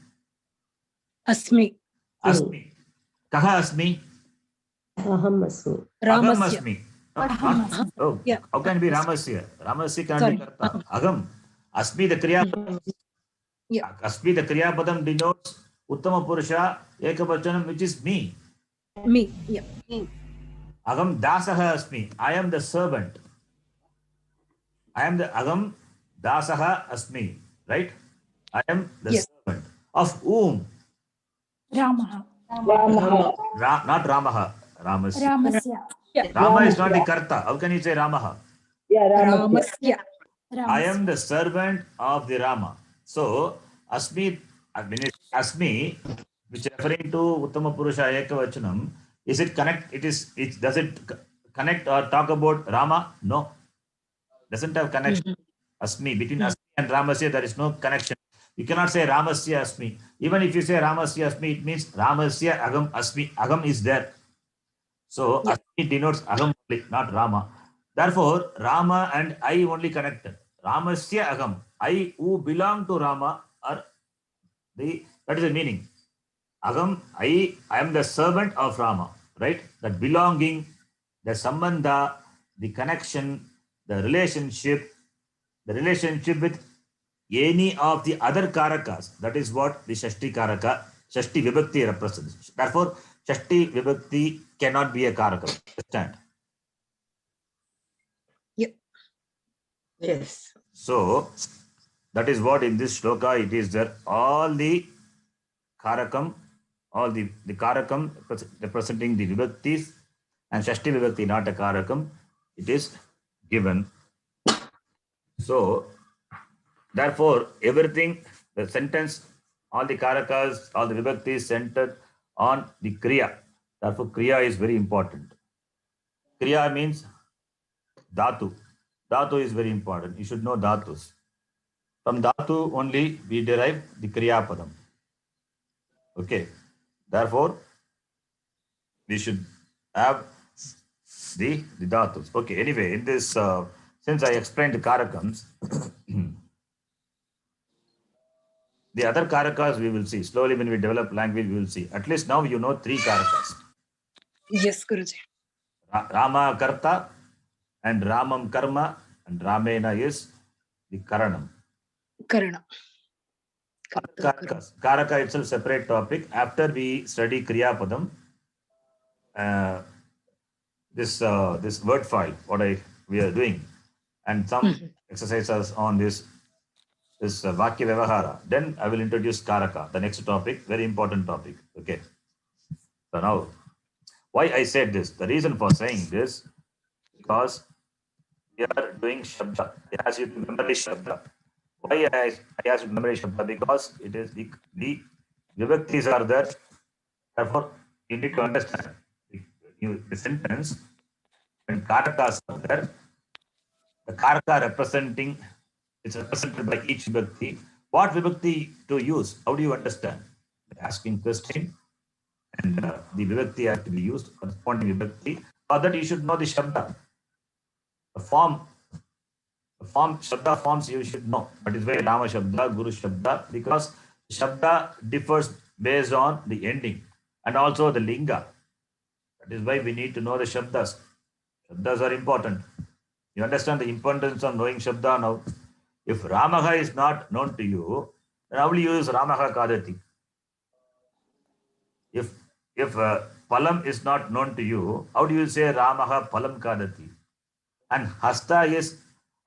S5: Asmi.
S1: Asmi. Kaha asmi?
S4: Aham asmi.
S1: Agam
S5: Ramasya.
S1: asmi.
S9: Aham asmi.
S1: Oh,
S5: Yeah.
S1: how can it be Ramasya? Ramasya can
S5: Sorry.
S1: be Karta. Agam. Asmi, the Kriya Padam.
S5: Yeah.
S1: Asmi, the Kriya Padam denotes Uttama Purusha Ekavachanam, which is me.
S5: Me. Yeah.
S1: Agam dasaha asmi. I am the servant. I am the Agam dasaha asmi. Right? I am the
S5: Yes.
S1: servant. Of whom?
S9: Ramaha.
S1: Not Ramaha. Ramasya.
S9: Ramasya.
S1: Rama is not the Karta. How can you say Ramaha?
S5: Ramasya.
S1: I am
S9: Ramasya.
S1: the servant of the Rama. So, Asmi, Asmi, which is referring to Uttama Purusha Ekavachanam, is it connect? Does it connect or talk about Rama? No. Doesn't have connection. Asmi, between Asmi and Ramasya, there is no connection. You cannot say Ramasya Asmi. Even if you say Ramasya Asmi, it means Ramasya Agam Asmi. Agam is there. So, Asmi denotes Agam only, not Rama. Therefore, Rama and I only connected. Ramasya Agam. I who belong to Rama are that is the meaning. Agam, I am the servant of Rama, right? That belonging, the sambandha, the connection, the relationship with any of the other karakas. That is what the Shashti Karaka, Shashti Vibhakti represents. Therefore, Shashti Vibhakti cannot be a Karaka. Understand?
S8: Yes.
S1: So, that is what in this shloka it is there. All the Karakam, all the Karakam representing the Vibhaktis and Shashti Vibhakti not a Karakam, it is given. So, therefore, everything, the sentence, all the Karakas, all the Vibhaktis centered on the Kriya. Therefore, Kriya is very important. Kriya means Dhatu. Dhatu is very important. You should know Dhatus. From Dhatu only we derive the Kriya Padam. Okay. Therefore, we should have the Dhatus. Okay. Anyway, in this, since I explained the Karakams, the other Karakas we will see. Slowly when we develop language, we will see. At least now you know 3 Karakas.
S5: Yes, Guruji.
S1: Rama Karta and Ramam Karma and Ramena is the Karanam.
S5: Karana.
S1: Karaka itself separate topic. After we study Kriya Padam, this word file, we are doing, and some exercises on this Vakya Vyavahara. Then I will introduce Karaka, the next topic, very important topic. Okay. So now, why I said this? The reason for saying this, because we are doing Shabda. It has you to memorize Shabda. Why I asked to memorize Shabda? Because it is the Vibhaktis are there. Therefore, you need to understand the sentence. When Karakas are there, the Karaka representing, it's represented by each Vibhakti. What Vibhakti to use? How do you understand? Asking question, and the Vibhakti has to be used, corresponding Vibhakti. For that, you should know the Shabda. The form, Shabda forms you should know. That is why Rama Shabda, Guru Shabda, because Shabda differs based on the ending and also the Linga. That is why we need to know the Shabdas. Shabdas are important. You understand the importance of knowing Shabda now. If Ramaha is not known to you, then how will you use Ramaha Kadati? If Palam is not known to you, how do you say Ramaha Palam Kadati? And Hasta is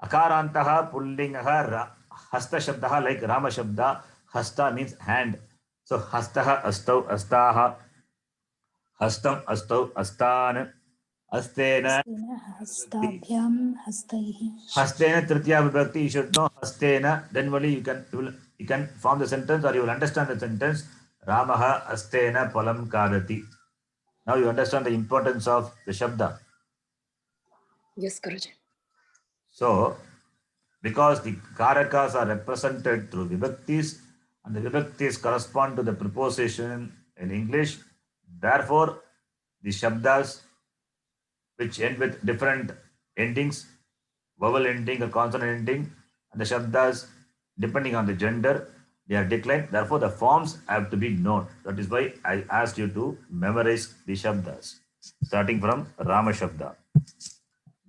S1: Akarantaha Pullingaha Hasta Shabdaha like Rama Shabda. Hasta means hand. So Hastaha Astau Astaha Hastam Astau Astan Astena
S9: Hastabhyam hastaihi.
S1: Hastena Tritiya Vibhakti. You should know Hastena. Then only you can form the sentence or you will understand the sentence. Ramaha Astena Palam Kadati. Now you understand the importance of the Shabda.
S5: Yes, Guruji.
S1: So because the karakas are represented through vibhaktis and the vibhaktis correspond to the preposition in English. Therefore, the shabdas which end with different endings, vowel ending or consonant ending, and the shabdas, depending on the gender, they are declined. Therefore, the forms have to be known. That is why I asked you to memorize the shabdas, starting from Rama Shabda,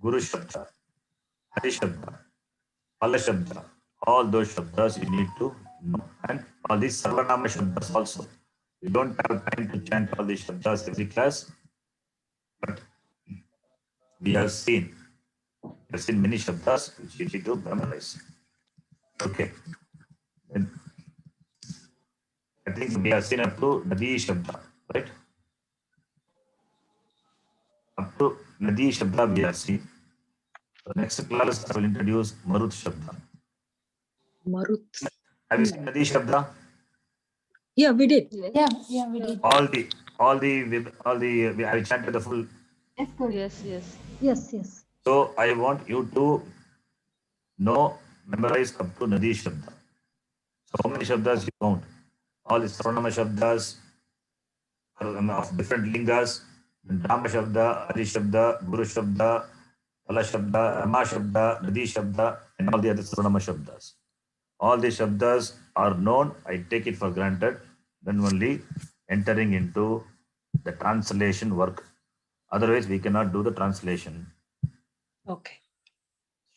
S1: Guru Shabda, Hari Shabda, Pala Shabda. All those shabdas you need to know. And all these Sarvanama Shabdas also. We don't have time to chant all these shabdas every class, but we have seen many shabdas which you need to memorize. Okay. And I think we have seen up to Nadi Shabda, right? Up to Nadi Shabda we have seen. The next class I will introduce Marut Shabda.
S5: Marut.
S1: Have you seen Nadi Shabda?
S5: Yeah, we did.
S9: Yeah, we did.
S1: I chanted the full.
S6: Yes, good.
S3: Yes, yes.
S4: Yes, yes.
S1: So I want you to know, memorize up to Nadi Shabda. So how many Shabdas you count? All the Sarvanama Shabdas of different lingas, Rama Shabda, Adi Shabda, Guru Shabda, Pala Shabda, Rama Shabda, Nadi Shabda, and all the other Sarvanama Shabdas. All the Shabdas are known. I take it for granted. Then only entering into the translation work. Otherwise, we cannot do the translation.
S5: Okay.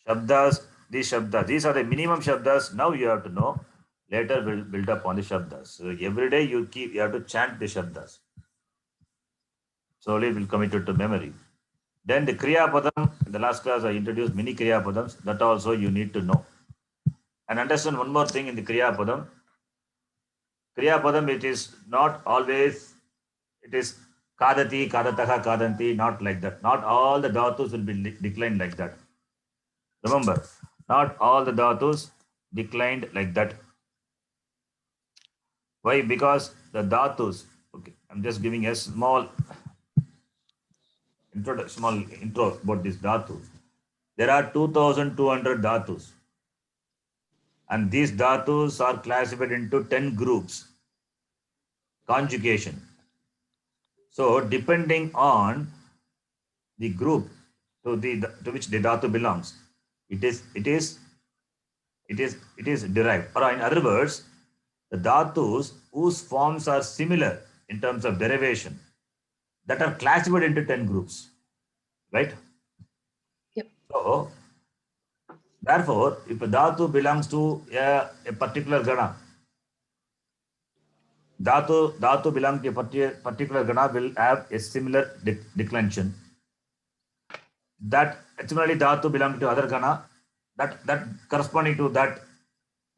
S1: Shabdas, these are the minimum Shabdas. Now you have to know. Later we'll build up on the Shabdas. So every day you have to chant the Shabdas. Slowly we'll commit it to memory. Then the Kriya Padam, in the last class I introduced many Kriya Padams. That also you need to know. And understand one more thing in the Kriya Padam. Kriya Padam, it is not always, it is Kadati, Kadataha, Kadanti, not like that. Not all the dhatus will be declined like that. Remember, not all the dhatus declined like that. Why? Because the dhatus, okay, I'm just giving a small intro about this dhatu. There are 2,200 dhatus. And these dhatus are classified into 10 groups. Conjugation. So depending on the group to which the dhatu belongs, it is derived. Or in other words, the dhatus whose forms are similar in terms of derivation, that are classified into 10 groups, right?
S5: Yep.
S1: So therefore, if a dhatu belongs to a particular gana, dhatu belong to a particular gana will have a similar declension. That similarly dhatu belong to other gana, that corresponding to that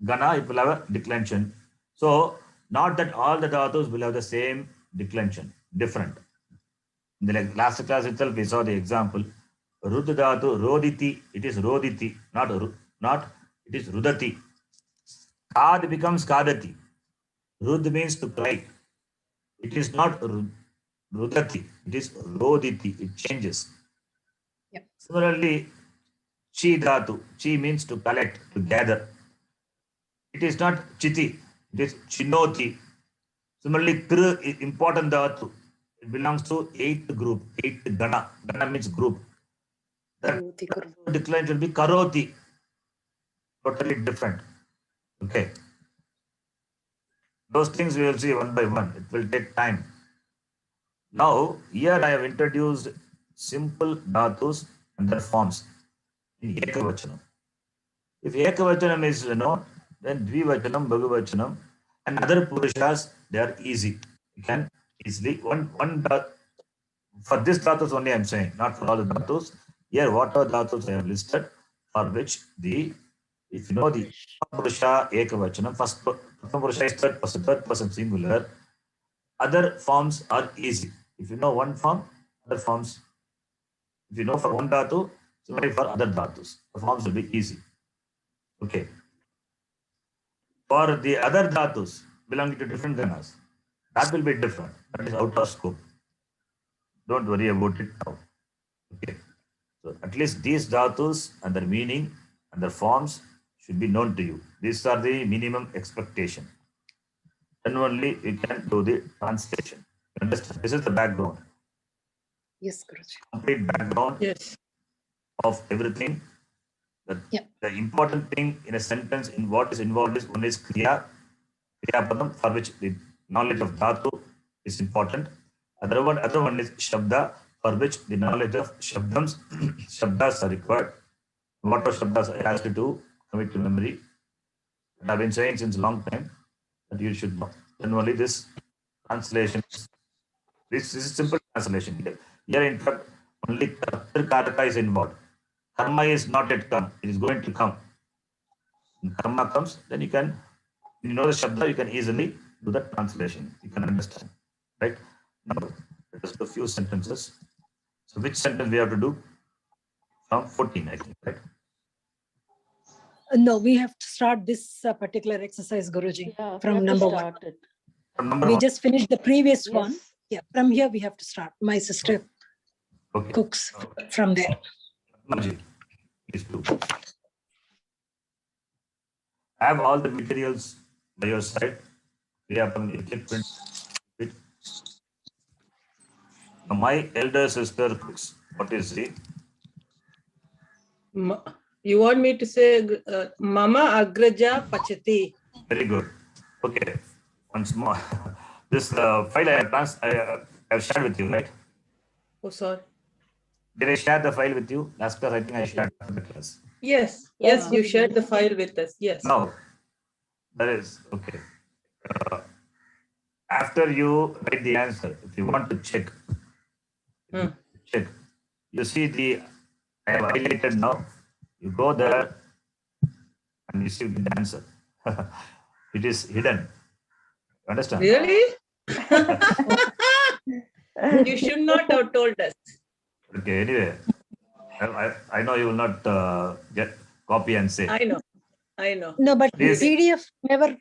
S1: gana, it will have a declension. So not that all the dhatus will have the same declension, different. In the last class itself, we saw the example. Rud dhatu, roditi, it is roditi, not it is rudati. Kad becomes kadati. Rud means to cry. It is not rudati, it is roditi, it changes.
S5: Yep.
S1: Similarly, chi dhatu, chi means to collect, to gather. It is not chiti, it is chinoti. Similarly, tr is important dhatu. It belongs to 8th group, 8th gana. Gana means group. The decline will be karoti. Totally different. Okay. Those things we will see one by one. It will take time. Now, here I have introduced simple dhatus and their forms in Ekavachanam. If Ekavachanam is known, then Dvivachanam, Bhagavachanam, and other Purushas, they are easy. You can easily, for this dhatus only I am saying, not for all the dhatus. Here, whatever dhatus I have listed, for which if you know the Purusha Ekavachanam, first Purusha is third person singular, other forms are easy. If you know one form, other forms, if you know for one dhatu, similarly for other dhatus, the forms will be easy. Okay. For the other dhatus belonging to different ganas, that will be different. That is out of scope. Don't worry about it now. Okay. So at least these dhatus and their meaning and the forms should be known to you. These are the minimum expectation. Then only you can do the translation. Understand? This is the background,
S5: Yes, Guruji.
S1: complete background
S8: Yes.
S1: of everything. The important thing in a sentence in what is involved is one is kriya padam, for which the knowledge of dhatu is important. Other one is shabda, for which the knowledge of shabdas are required. What are shabdas? I asked you to commit to memory. And I've been saying since a long time that you should know. Then only this translation. This is simple translation. Here, in fact, only karta is involved. Karma is not yet come. It is going to come. When karma comes, then you can, you know the shabda, you can easily do the translation. You can understand. Right? Now, let us do a few sentences. So, which sentence we have to do? From 14, I think, right?
S5: No, we have to start this particular exercise, Guruji,
S3: Yeah, we
S5: from
S3: have to
S5: number one.
S3: start it.
S1: From number
S5: We
S1: one.
S5: just finished the previous one.
S3: Yes.
S5: Yeah, from here we have to start. My sister
S1: Okay.
S5: cooks from there.
S1: Manji, please do. Have all the materials by your side. We have an equipment. My elder sister cooks. What is it?
S8: You want me to say Mama Agraja Pachati?
S1: Very good. Okay. Once more. This file I have shared with you, right?
S8: Oh, sorry.
S1: Did I share the file with you? Last class, I think I shared the class.
S8: Yes,
S3: Yeah.
S8: yes, you shared the file with us. Yes.
S1: Now, that is okay. After you write the answer, if you want to check, check. You see I have highlighted now. You go there and you see the answer. It is hidden. You understand?
S8: Really? You should not have told us.
S1: Okay, anyway, I know you will not get copy and say.
S8: I know.
S5: No, but
S1: This-
S5: PDF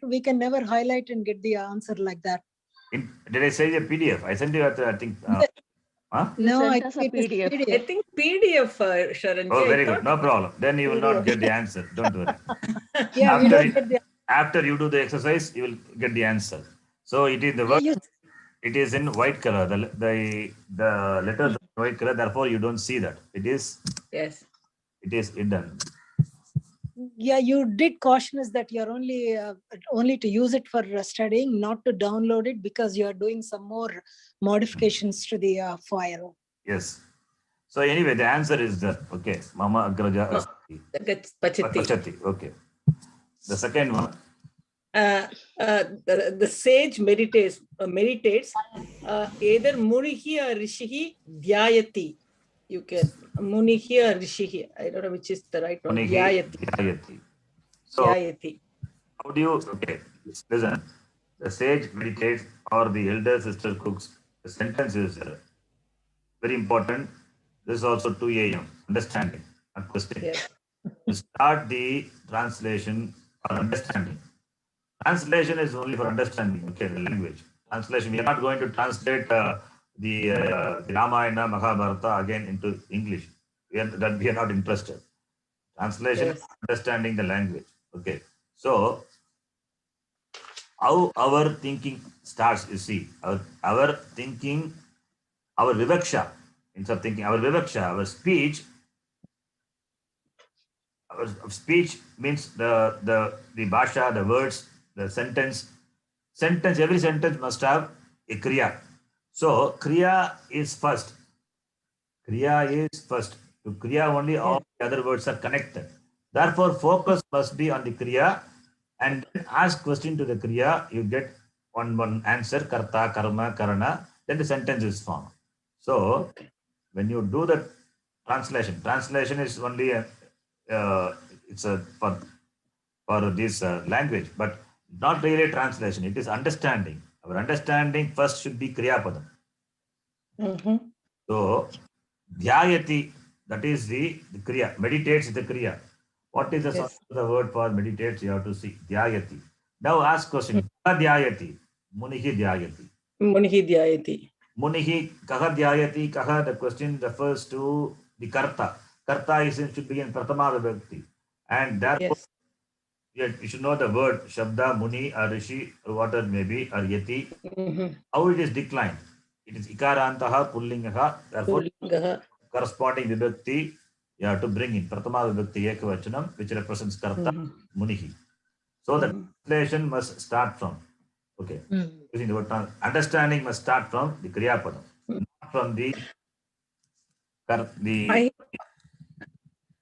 S5: we can never highlight and get the answer like that.
S1: Did I say a PDF? I sent you at, I think. Huh?
S3: You
S5: No,
S3: sent
S5: I
S3: us a
S5: think it is
S3: PDF.
S8: I
S5: PDF.
S8: think PDF, Sharanji.
S1: Oh,
S8: I
S1: very
S8: thought-
S1: good. No problem. Then you will not
S3: PDF.
S1: get the answer. Don't worry.
S5: Yeah, we
S1: After
S5: don't
S1: it-
S5: get the
S1: After you do the exercise, you will get the answer. So it is the word.
S5: Yes.
S1: It is in white color. The letters are in white color. Therefore, you don't see that. It is
S8: Yes.
S1: hidden.
S5: Yeah, you did caution us that you're only to use it for studying, not to download it because you are doing some more modifications to the file.
S1: Yes. So anyway, the answer is there. Okay. Mama Agraja Asti.
S8: That's Pachati.
S1: Pachati. Okay. The second one.
S8: The sage meditates either Munihi or Rishihi Dhyayati. You can Munihi or Rishihi. I don't know which is the right one.
S1: Munihi
S8: Dhyayati.
S1: Dhyayati. So
S8: Dhyayati.
S1: how do you, okay, listen. The sage meditates or the elder sister cooks. The sentence is very important. This is also 2 a.m. Understanding, not question.
S8: Yes.
S1: To start the translation or understanding. Translation is only for understanding, okay, the language. Translation, we are not going to translate the Ramayana, Mahabharata again into English. We are not interested. Translation
S8: Yes.
S1: is understanding the language. Okay. So, how our thinking starts, you see, our thinking, our vivaksha, instead of thinking, our vivaksha, our speech means the bhasha, the words, the sentence. Every sentence must have a kriya. So kriya is first. Kriya is first. To kriya only all the other words are connected. Therefore, focus must be on the kriya and ask question to the kriya. You get one answer, karta, karma, karana. Then the sentence is formed. So when you do the translation is only for this language, but not really translation. It is understanding. Our understanding first should be kriya padam.
S8: Mm-hmm.
S1: So dhyayati, that is the kriya. Meditates is the kriya. What is the word for meditates? You have to see dhyayati. Now ask question. Kaha dhyayati? Munihi dhyayati.
S8: Munihi Dhyayati.
S1: Munihi kaha dhyayati? Kaha, the question refers to the karta. Karta should be in Pratama Vibhakti. And therefore,
S8: Yes.
S1: you should know the word Shabda, Muni, or Rishi, or whatever may be, or Yati,
S8: Mhm.
S1: how it is declined. It is Ikarantaha, Pullingaha, therefore,
S8: Pullingaha.
S1: corresponding Vibhakti, you have to bring in Pratama Vibhakti Ekavachanam, which represents Karta,
S8: Mhm.
S1: Munihi. So the
S8: Mhm.
S1: translation must start from, okay, using the word understanding must start from the Kriya Padam, not from the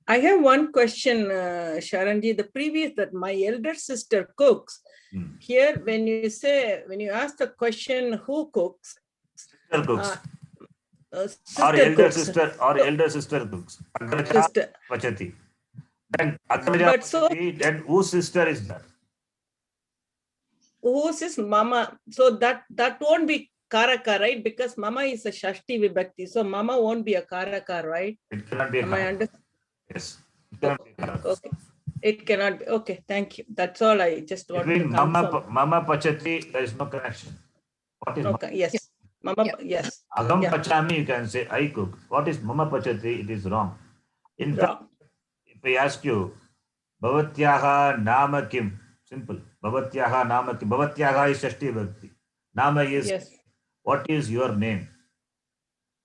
S8: I have one question, Sharanji. The previous that my elder sister cooks. Here, when you ask the question, who cooks?
S1: Sister cooks. Or
S8: Sister
S1: elder
S8: cooks.
S1: sister, or elder sister cooks. Agraja
S8: Sister.
S1: Pachati. Then Agraja Pachati, then whose sister is that?
S8: Whose is Mama? So that won't be Karaka, right? Because Mama is a Shashti Vibhakti. So Mama won't be a Karaka, right?
S1: It cannot be a Karaka. Yes. It cannot be a Karaka.
S8: Okay. It cannot be. Okay, thank you. That's all I just wanted to
S1: Between
S8: confirm.
S1: Mama Pachati, there is no connection. What is
S8: Okay, yes. Mama, yes.
S1: Agam
S8: Yeah.
S1: Pachami, you can say I cook. What is Mama Pachati? It is wrong. In fact,
S8: Wrong.
S1: if I ask you, Bhavatyaha Nama Kim, simple. Bhavatyaha Nama Kim. Bhavatyaha is Shashti Bhakti. Nama is,
S8: Yes.
S1: what is your name?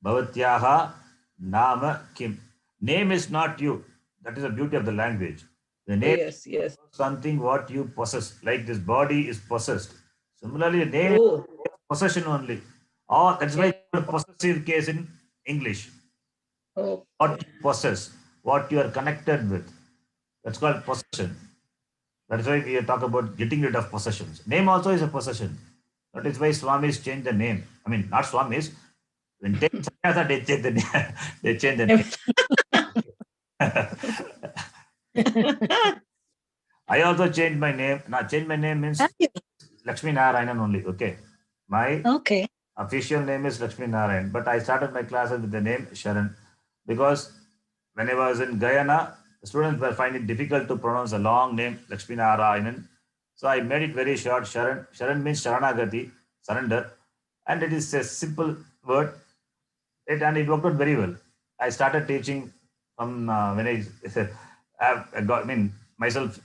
S1: Bhavatyaha Nama Kim. Name is not you. That is the beauty of the language. The name
S8: Yes, yes.
S1: is something what you possess, like this body is possessed. Similarly, the name
S8: Oh.
S1: is possession only. Or that's why
S8: Yeah.
S1: possessive case in English.
S8: Okay.
S1: What you possess, what you are connected with. That's called possession. That is why we talk about getting rid of possessions. Name also is a possession. That is why Swamis change the name. I mean, not Swamis. When they sannyasa, they change the name. They change the name. I also changed my name. Now, change my name means Lakshmi Narayanan only. Okay. My official name is Lakshmi Narayan, but I started my classes with the name Sharan because when I was in Guyana, the students were finding it difficult to pronounce a long name Lakshmi Narayanan. So I made it very short, Sharan. Sharan means Sharanagati, surrender, and it is a simple word. And it worked out very well. I started teaching from when I got, I mean, myself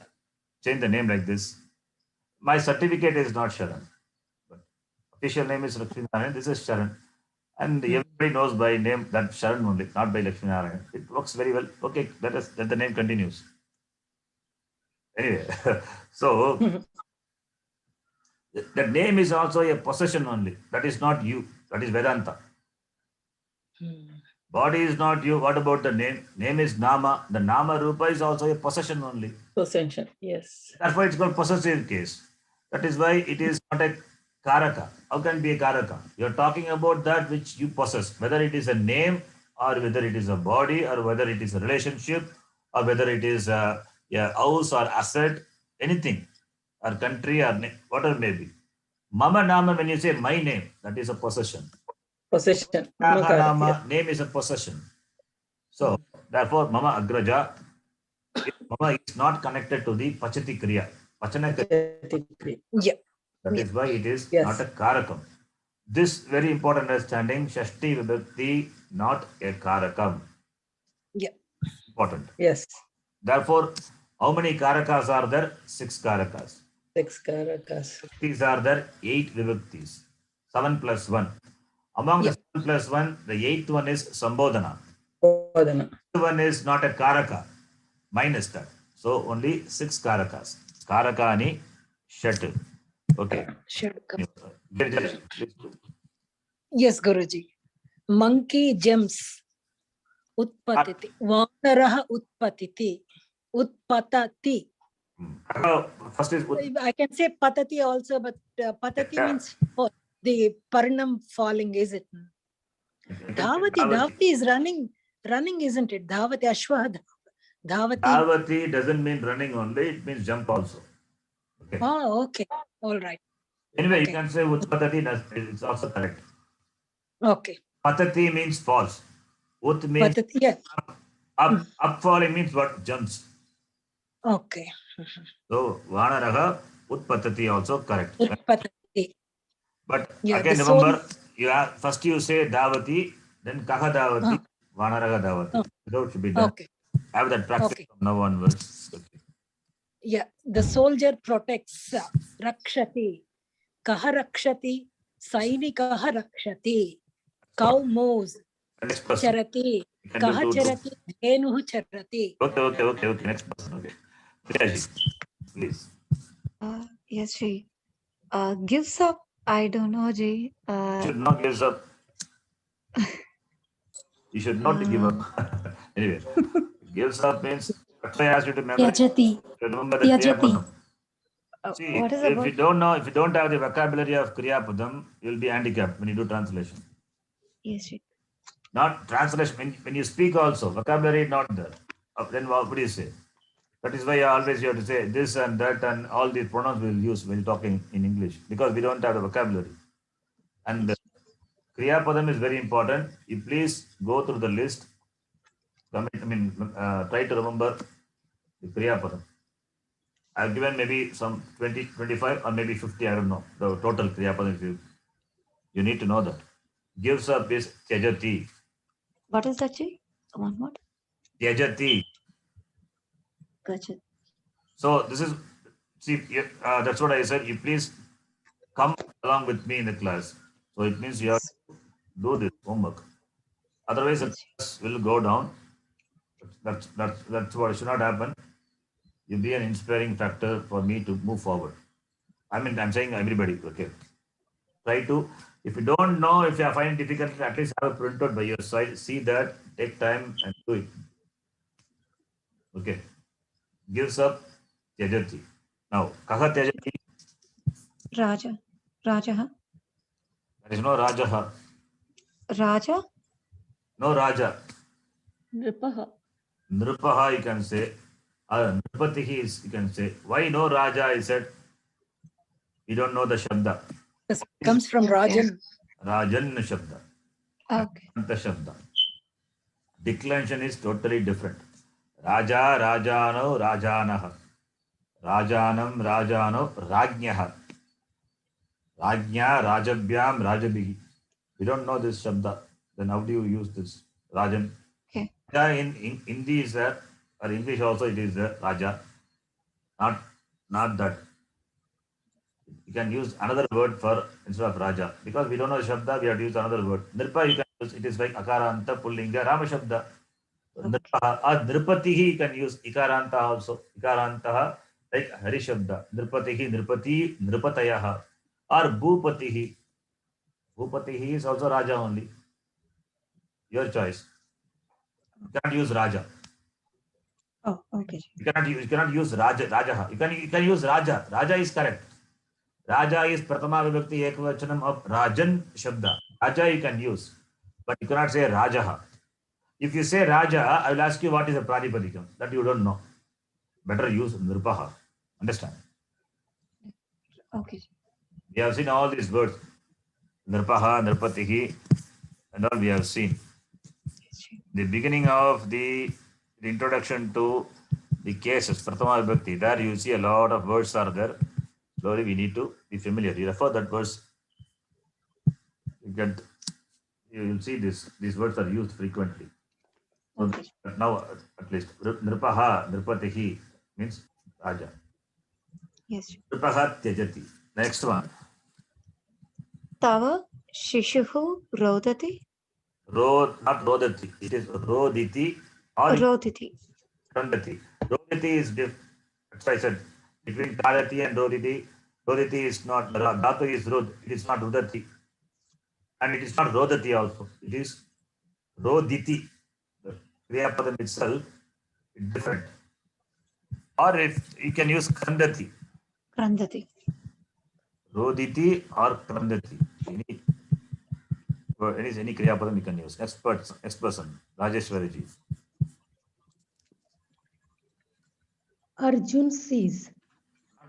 S1: changed the name like this. My certificate is not Sharan, but official name is Lakshmi Narayan. This is Sharan. And everybody knows by name that Sharan only, not by Lakshmi Narayan. It works very well. Okay, let the name continues. Anyway, so the name is also a possession only. That is not you. That is Vedanta. Body is not you. What about the name? Name is Nama. The Nama Rupa is also a possession only.
S8: Possession, yes.
S1: Therefore, it's called possessive case. That is why it is not a Karaka. How can it be a Karaka? You're talking about that which you possess, whether it is a name or whether it is a body or whether it is a relationship or whether it is a house or asset, anything, or country or whatever may be. Mama Nama, when you say my name, that is a possession.
S8: Possession.
S1: Nama, name is a possession. So, therefore, Mama Agraja, Mama is not connected to the Pachati Kriya. Pachana Kriya.
S5: Yeah.
S1: That is why it is not a Karakam. This very important understanding, Shashti Vibhakti, not a Karakam.
S5: Yeah.
S1: Important.
S8: Yes.
S1: Therefore, how many Karakas are there? 6 Karakas.
S8: 6 Karakas.
S1: These are there 8 Vibhaktis. 7 plus 1. Among the 7 plus 1, the 8th one is Sambodhana.
S8: Sambodhana.
S1: The one is not a Karaka, minus that. So only 6 Karakas. Karakani Shat. Okay.
S5: Yes, Guruji. Monkey jumps. Utpatiti. Vanaraha utpatiti. Utpatati.
S1: First is
S5: I can say patati also, but patati means the parinam falling, is it? Dhavati is running, isn't it? Dhavati, Ashwa.
S1: Dhavati doesn't mean running only, it means jump also. Okay.
S5: Oh, okay. All right.
S1: Anyway, you can say Utpatati, it's also correct.
S5: Okay.
S1: Patati means falls. Ut means
S5: patati, yeah.
S1: Up falling means what? Jumps.
S5: Okay.
S1: So, Vanaraha, Utpatati also correct.
S5: Utpatati.
S1: But again, remember, first you say Dhavati, then Kaha Dhavati, Vanaraha Dhavati. So it should be done.
S5: Okay.
S1: Have that practice
S5: Okay.
S1: from now onwards. Okay.
S5: Yeah, the soldier protects. Rakshati. Kaha rakshati. Sainikaha rakshati. Cow mows.
S1: Next person.
S5: Charati.
S1: You can do
S5: Kaha
S1: two.
S5: charati. Dhenuhu charati.
S1: Okay. Next person. Okay. Priyaji, please.
S10: Yes, Ji. Gives up. I don't know, Ji.
S1: Should not give up. You should not give up. Anyway, gives up means what I asked you to remember.
S9: Tyajati.
S1: Remember the
S9: Tyajati.
S1: Kriya Padam. See,
S10: What is the
S1: if
S10: word?
S1: you don't know, if you don't have the vocabulary of Kriya Padam, you will be handicapped when you do translation.
S10: Yes, Ji.
S1: Not translation. When you speak also, vocabulary not there. Then what do you say? That is why always you have to say this and that and all these pronouns we will use when talking in English because we don't have the vocabulary. And Kriya Padam is very important. You please go through the list. Try to remember the Kriya Padam. I've given maybe some 20, 25 or maybe 50, I don't know, the total Kriya Padam. You need to know that. Gives up is Tyajati.
S10: What is that, Ji? One more.
S1: Tyajati.
S10: Gotcha.
S1: So this is, see, that's what I said. You please come along with me in the class. So it means you have to do this homework. Otherwise, the class will go down. That's what should not happen. You'll be an inspiring factor for me to move forward. I'm saying everybody, okay. Try to, if you don't know, if you find it difficult, at least have a printout by your side. See that, take time and do it. Okay. Gives up Tyajati. Now, Kaha Tyajati?
S10: Raja. Raja.
S1: There is no Rajaha.
S10: Raja.
S1: No Raja.
S3: Nripaha.
S1: Nripaha, you can say. Nripatihi is, you can say. Why no Raja? I said, you don't know the Shabda.
S5: This comes from Rajan.
S1: Rajan Shabda.
S10: Okay.
S1: Anta Shabda. Declension is totally different. Raja, Rajano, Rajanaha. Rajanam, Rajano, Rajnyaha. Rajnya, Rajabhyam, Rajabihi. You don't know this Shabda. Then how do you use this? Rajan.
S10: Okay.
S1: Raja in Hindi is there, or English also it is there, Raja. Not that. You can use another word for instead of Raja. Because we don't know Shabda, we have to use another word. Nirpa, you can use, it is like Akaranta, Pullinga, Rama Shabda. Nirpaha, or Nirpatihi, you can use Ikaranta also. Ikarantaha, like Hari Shabda. Nirpatihi, Nirpati, Nirpatayaha. Or Bhupatihi. Bhupatihi is also Raja only. Your choice. You cannot use Raja.
S10: Oh, okay.
S1: You cannot use Rajaha. You can use Raja. Raja is correct. Raja is Pratama Vibhakti Ekavachanam of Rajan Shabda. Raja you can use, but you cannot say Rajaha. If you say Raja, I will ask you what is a Pradipadikam. That you don't know. Better use Nirpaha. Understand?
S10: Okay.
S1: We have seen all these words. Nirpaha, Nirpatihi, and all we have seen. The beginning of the introduction to the cases, Pratama Vibhakti, there you see a lot of words are there. Slowly we need to be familiar. You refer that verse. You will see these words are used frequently. So now at least Nripaha, Nripatihi means Raja.
S10: Yes.
S1: Nripaha Tyajati. Next one.
S10: Tava Shishuhu Rodati.
S1: Not Rodati. It is Roditi or
S10: Roditi.
S1: Randati. Roditi is different. That's why I said between Tadati and Roditi. Roditi is not, Dhatu is Rod. It is not Rodati. And it is not Rodati also. It is Roditi. The Kriya Padam itself is different. Or if you can use Krandati.
S10: Krandati.
S1: Roditi or Krandati. Any Kriya Padam you can use. Next person. Rajeshwari ji.
S4: Arjun sees.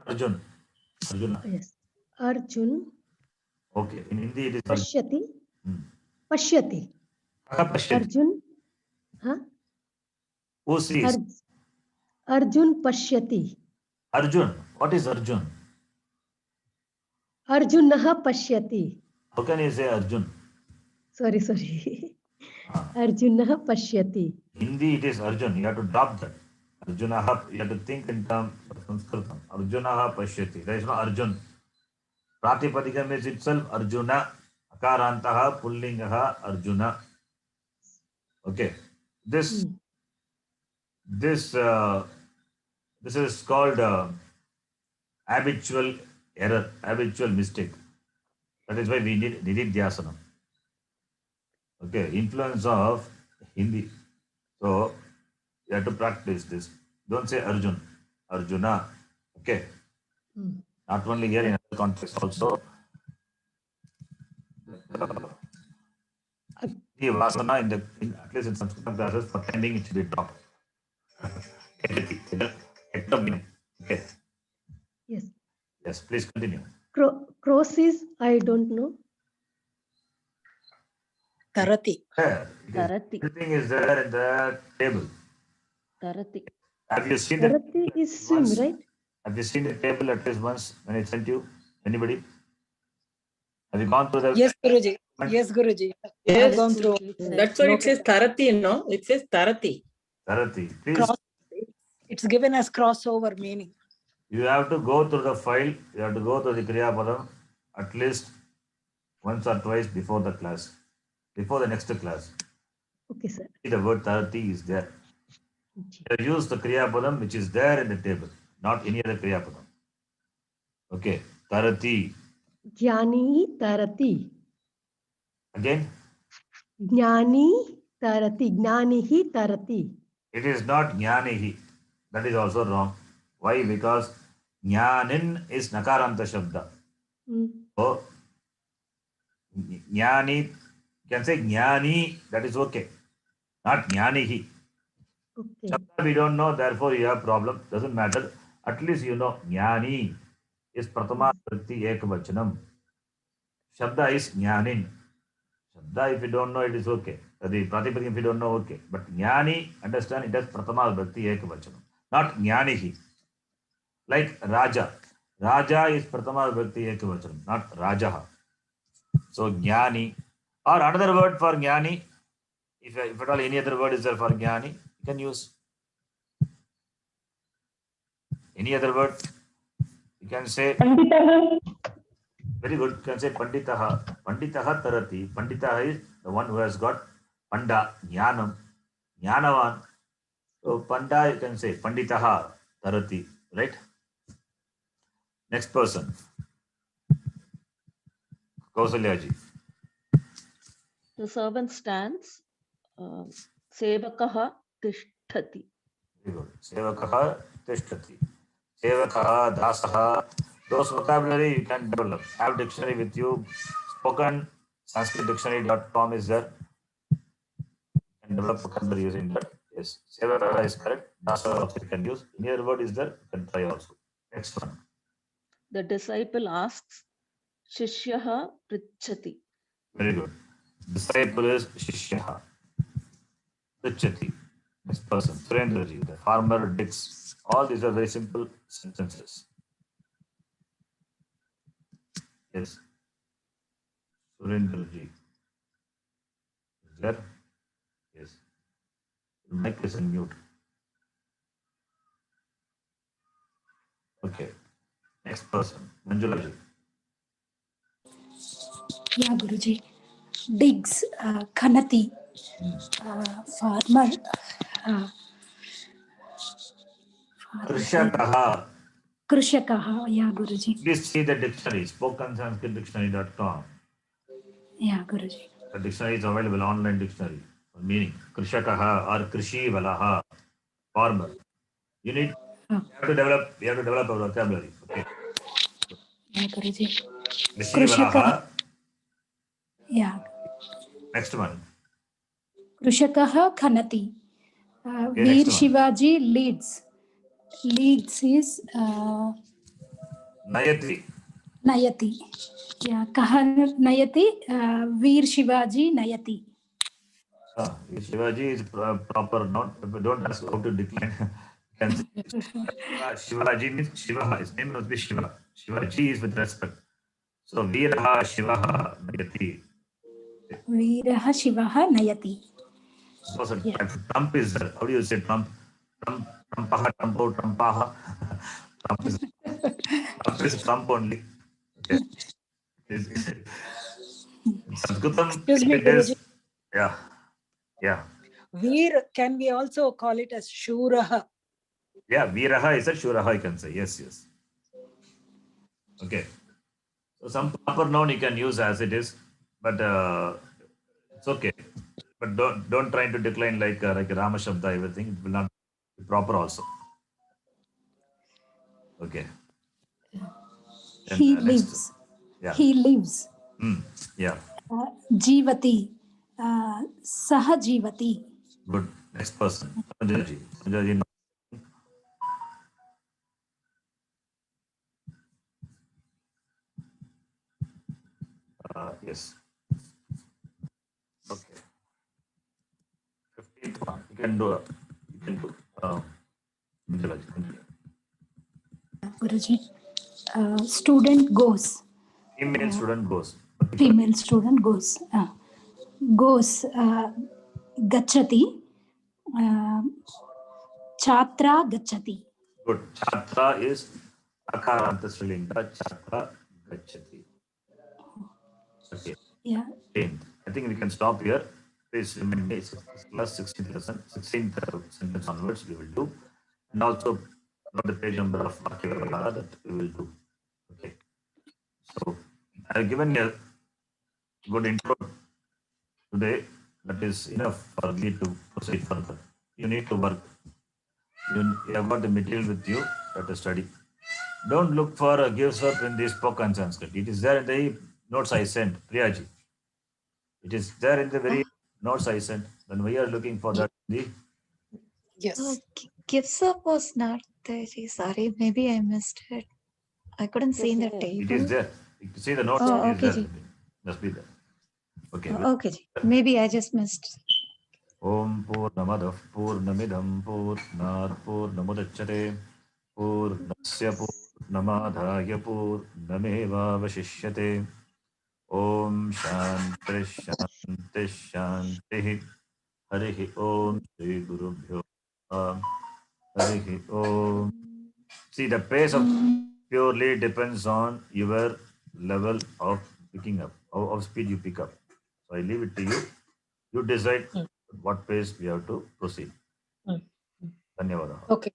S1: Arjun. Arjuna.
S4: Yes. Arjun
S1: Okay. In Hindi it is Arjun.
S4: Pashyati. Pashyati. Arjun. Huh?
S1: Who sees?
S4: Arjun Pashyati.
S1: Arjun. What is Arjun?
S4: Arjunaha Pashyati.
S1: How can you say Arjun?
S4: Sorry. Arjunah pashyati.
S1: Hindi it is Arjun. You have to drop that. Arjunaha, you have to think in terms of Sanskritam. Arjunaha pashyati. There is no Arjun. Pratipadikam is itself Arjuna. Akarantaha pullingaha Arjuna. Okay. This is called habitual error, habitual mistake. That is why we need Nididhyasana. Okay, influence of Hindi. So you have to practice this. Don't say Arjun, Arjuna. Okay. Not only here, in other contexts also. The Vasana at least in Sanskrit classes, for tending it should be dropped. Okay.
S4: Yes.
S1: Yes, please continue.
S4: Cross is, I don't know.
S5: Tarati.
S1: There,
S3: Tarati.
S1: everything is there in the table.
S3: Tarati.
S1: Have you seen the
S4: Tarati is swim,
S1: once?
S4: right?
S1: Have you seen the table at least once when I sent you? Anybody? Have you gone through the?
S5: Yes, Guruji. Yes, Guruji. I have
S8: Yes,
S5: gone through.
S8: that's why it says Tarati, no? It says Tarati.
S1: Tarati. Please,
S5: Cross. It's given as crossover meaning.
S1: you have to go through the file. You have to go through the Kriya Padam at least once or twice before the class, before the next class.
S4: Okay, sir.
S1: See, the word Tarati is there. You use the Kriya Padam which is there in the table, not any other Kriya Padam. Okay, Tarati.
S4: Jnani tarati.
S1: Again,
S4: Jnani tarati. Jnanihi tarati.
S1: it is not Jnanihi. That is also wrong. Why? Because Jnanin is Nakaranta Shabda. So, Jnani, you can say Jnani, that is okay. Not Jnanihi.
S4: Okay.
S1: Shabda we don't know, therefore you have problem. Doesn't matter. At least you know Jnani is Pratama Vibhakti Ekavachanam. Shabda is Jnanin. Shabda, if you don't know, it is okay. The Pratipadikam, if you don't know, okay. But Jnani, understand, it has Pratama Vibhakti Ekavachanam. Not Jnanihi. Like Raja. Raja is Pratama Vibhakti Ekavachanam, not Rajaha. So Jnani, or another word for Jnani, if at all any other word is there for Jnani, you can use. Any other word? You can say, very good, you can say Panditaha. Panditaha Tarati. Panditaha is the one who has got Panda, Jnanam, Jnanavan. So Panda, you can say Panditaha Tarati, right? Next person. Kausalyaji.
S3: The servant stands. Sevakaha tishtati.
S1: Very good. Sevakaha tishtati. Sevakaha, dasaha. Those vocabulary you can develop. Have dictionary with you. Spoken sanskritdictionary.com is there. You can develop vocabulary using that. Yes. Sevakaha is correct. Dasaha also you can use. Any other word is there, you can try also. Next one.
S3: The disciple asks, Shishyaha prichati.
S1: Very good. Disciple is Shishyaha. Prichati. Next person. Surendraji. The farmer digs. All these are very simple sentences. Yes. Surendraji. Is there? Yes. The mic is on mute. Okay. Next person. Manjulaji.
S9: Yeah, Guruji. Digs, Kanati, farmer.
S1: Krishakaha.
S9: Krishakaha, yeah, Guruji.
S1: Please see the dictionary. SpokenSanskritDictionary.com.
S9: Yeah, Guruji.
S1: The dictionary is available, online dictionary. For meaning. Krishakaha or Krishi Valaha. Farmer. You have to develop a vocabulary. Okay.
S9: Yeah, Guruji.
S1: Krishi Valaha.
S9: Yeah.
S1: Next one.
S9: Krishakaha Khanati.
S1: Okay,
S9: Veer
S1: next one.
S9: Shivaji leads. Leads is
S1: Nayati.
S9: Nayati. Yeah, Kaha Nayati. Veer Shivaji Nayati.
S1: Shivaji is proper noun. Don't ask how to decline. Shivaji means Shiva. His name must be Shiva. Shivaji is with respect. So Veeraha Shivaha Nayati.
S9: Veeraha Shivaha Nayati.
S1: Suppose
S4: Yeah.
S1: Trump is there. How do you say Trump? Trumpaha, Trumpo, Trumpaha. Trump is Trump only. Okay. Sanskritam,
S5: Excuse me,
S1: it is,
S5: Guruji.
S1: yeah, yeah.
S5: Veer, can we also call it as Shuraha?
S1: Yeah, Viraha is a Shuraha, you can say. Yes, yes. Okay. So some proper noun you can use as it is, but it's okay. But don't try to decline like Rama Shabda, everything. It will not be proper also. Okay. Then,
S9: He
S1: next.
S9: lives.
S1: Yeah.
S9: He lives.
S1: Yeah.
S9: Jivati. Saha jivati.
S1: Good. Next person. Sanjaji. Sanjaji. Yes. Okay. 15th one. You can do. You can do. Sanjaji.
S9: Guruji. Student goes.
S1: Female student goes.
S9: Female student goes. Goes. Gachati. Chatra gachati.
S1: Good. Chatra is Akaranta Srilinga. Chatra Gachati. Okay.
S9: Yeah.
S1: I think we can stop here. Please remember, plus 16th lesson, 16th sentence onwards we will do. And also the page number of Vakya Vyavahara that we will do. Okay. So I have given a good intro today. That is enough for me to proceed further. You need to work. You have got the material with you to study. Don't look for a gives up in this spoken Sanskrit. It is there in the notes I sent, Priyaji. It is there in the very notes I sent. When we are looking for that,
S5: Yes.
S10: Gives up was not there. Sorry, maybe I missed it. I couldn't see in the
S3: there.
S10: table.
S1: it is there. You can see the notes.
S10: Oh,
S1: It is
S10: okay,
S1: there.
S10: ji.
S1: Must be there. Okay.
S10: Okay, ji. Maybe I just missed.
S1: Om Purnamadah Purnamidam Purnat Purnamudachyate Purnasya Purnamadhaya Purnameva Vashishyate Om Shanti Shanti Shanti Harihi Om Shri Guru Bhyo Harihi Om. See, the pace of purely depends on your level of picking up, how speed you pick up. So I leave it to you. You decide what pace we have to proceed. Dhanyavada.
S5: Okay.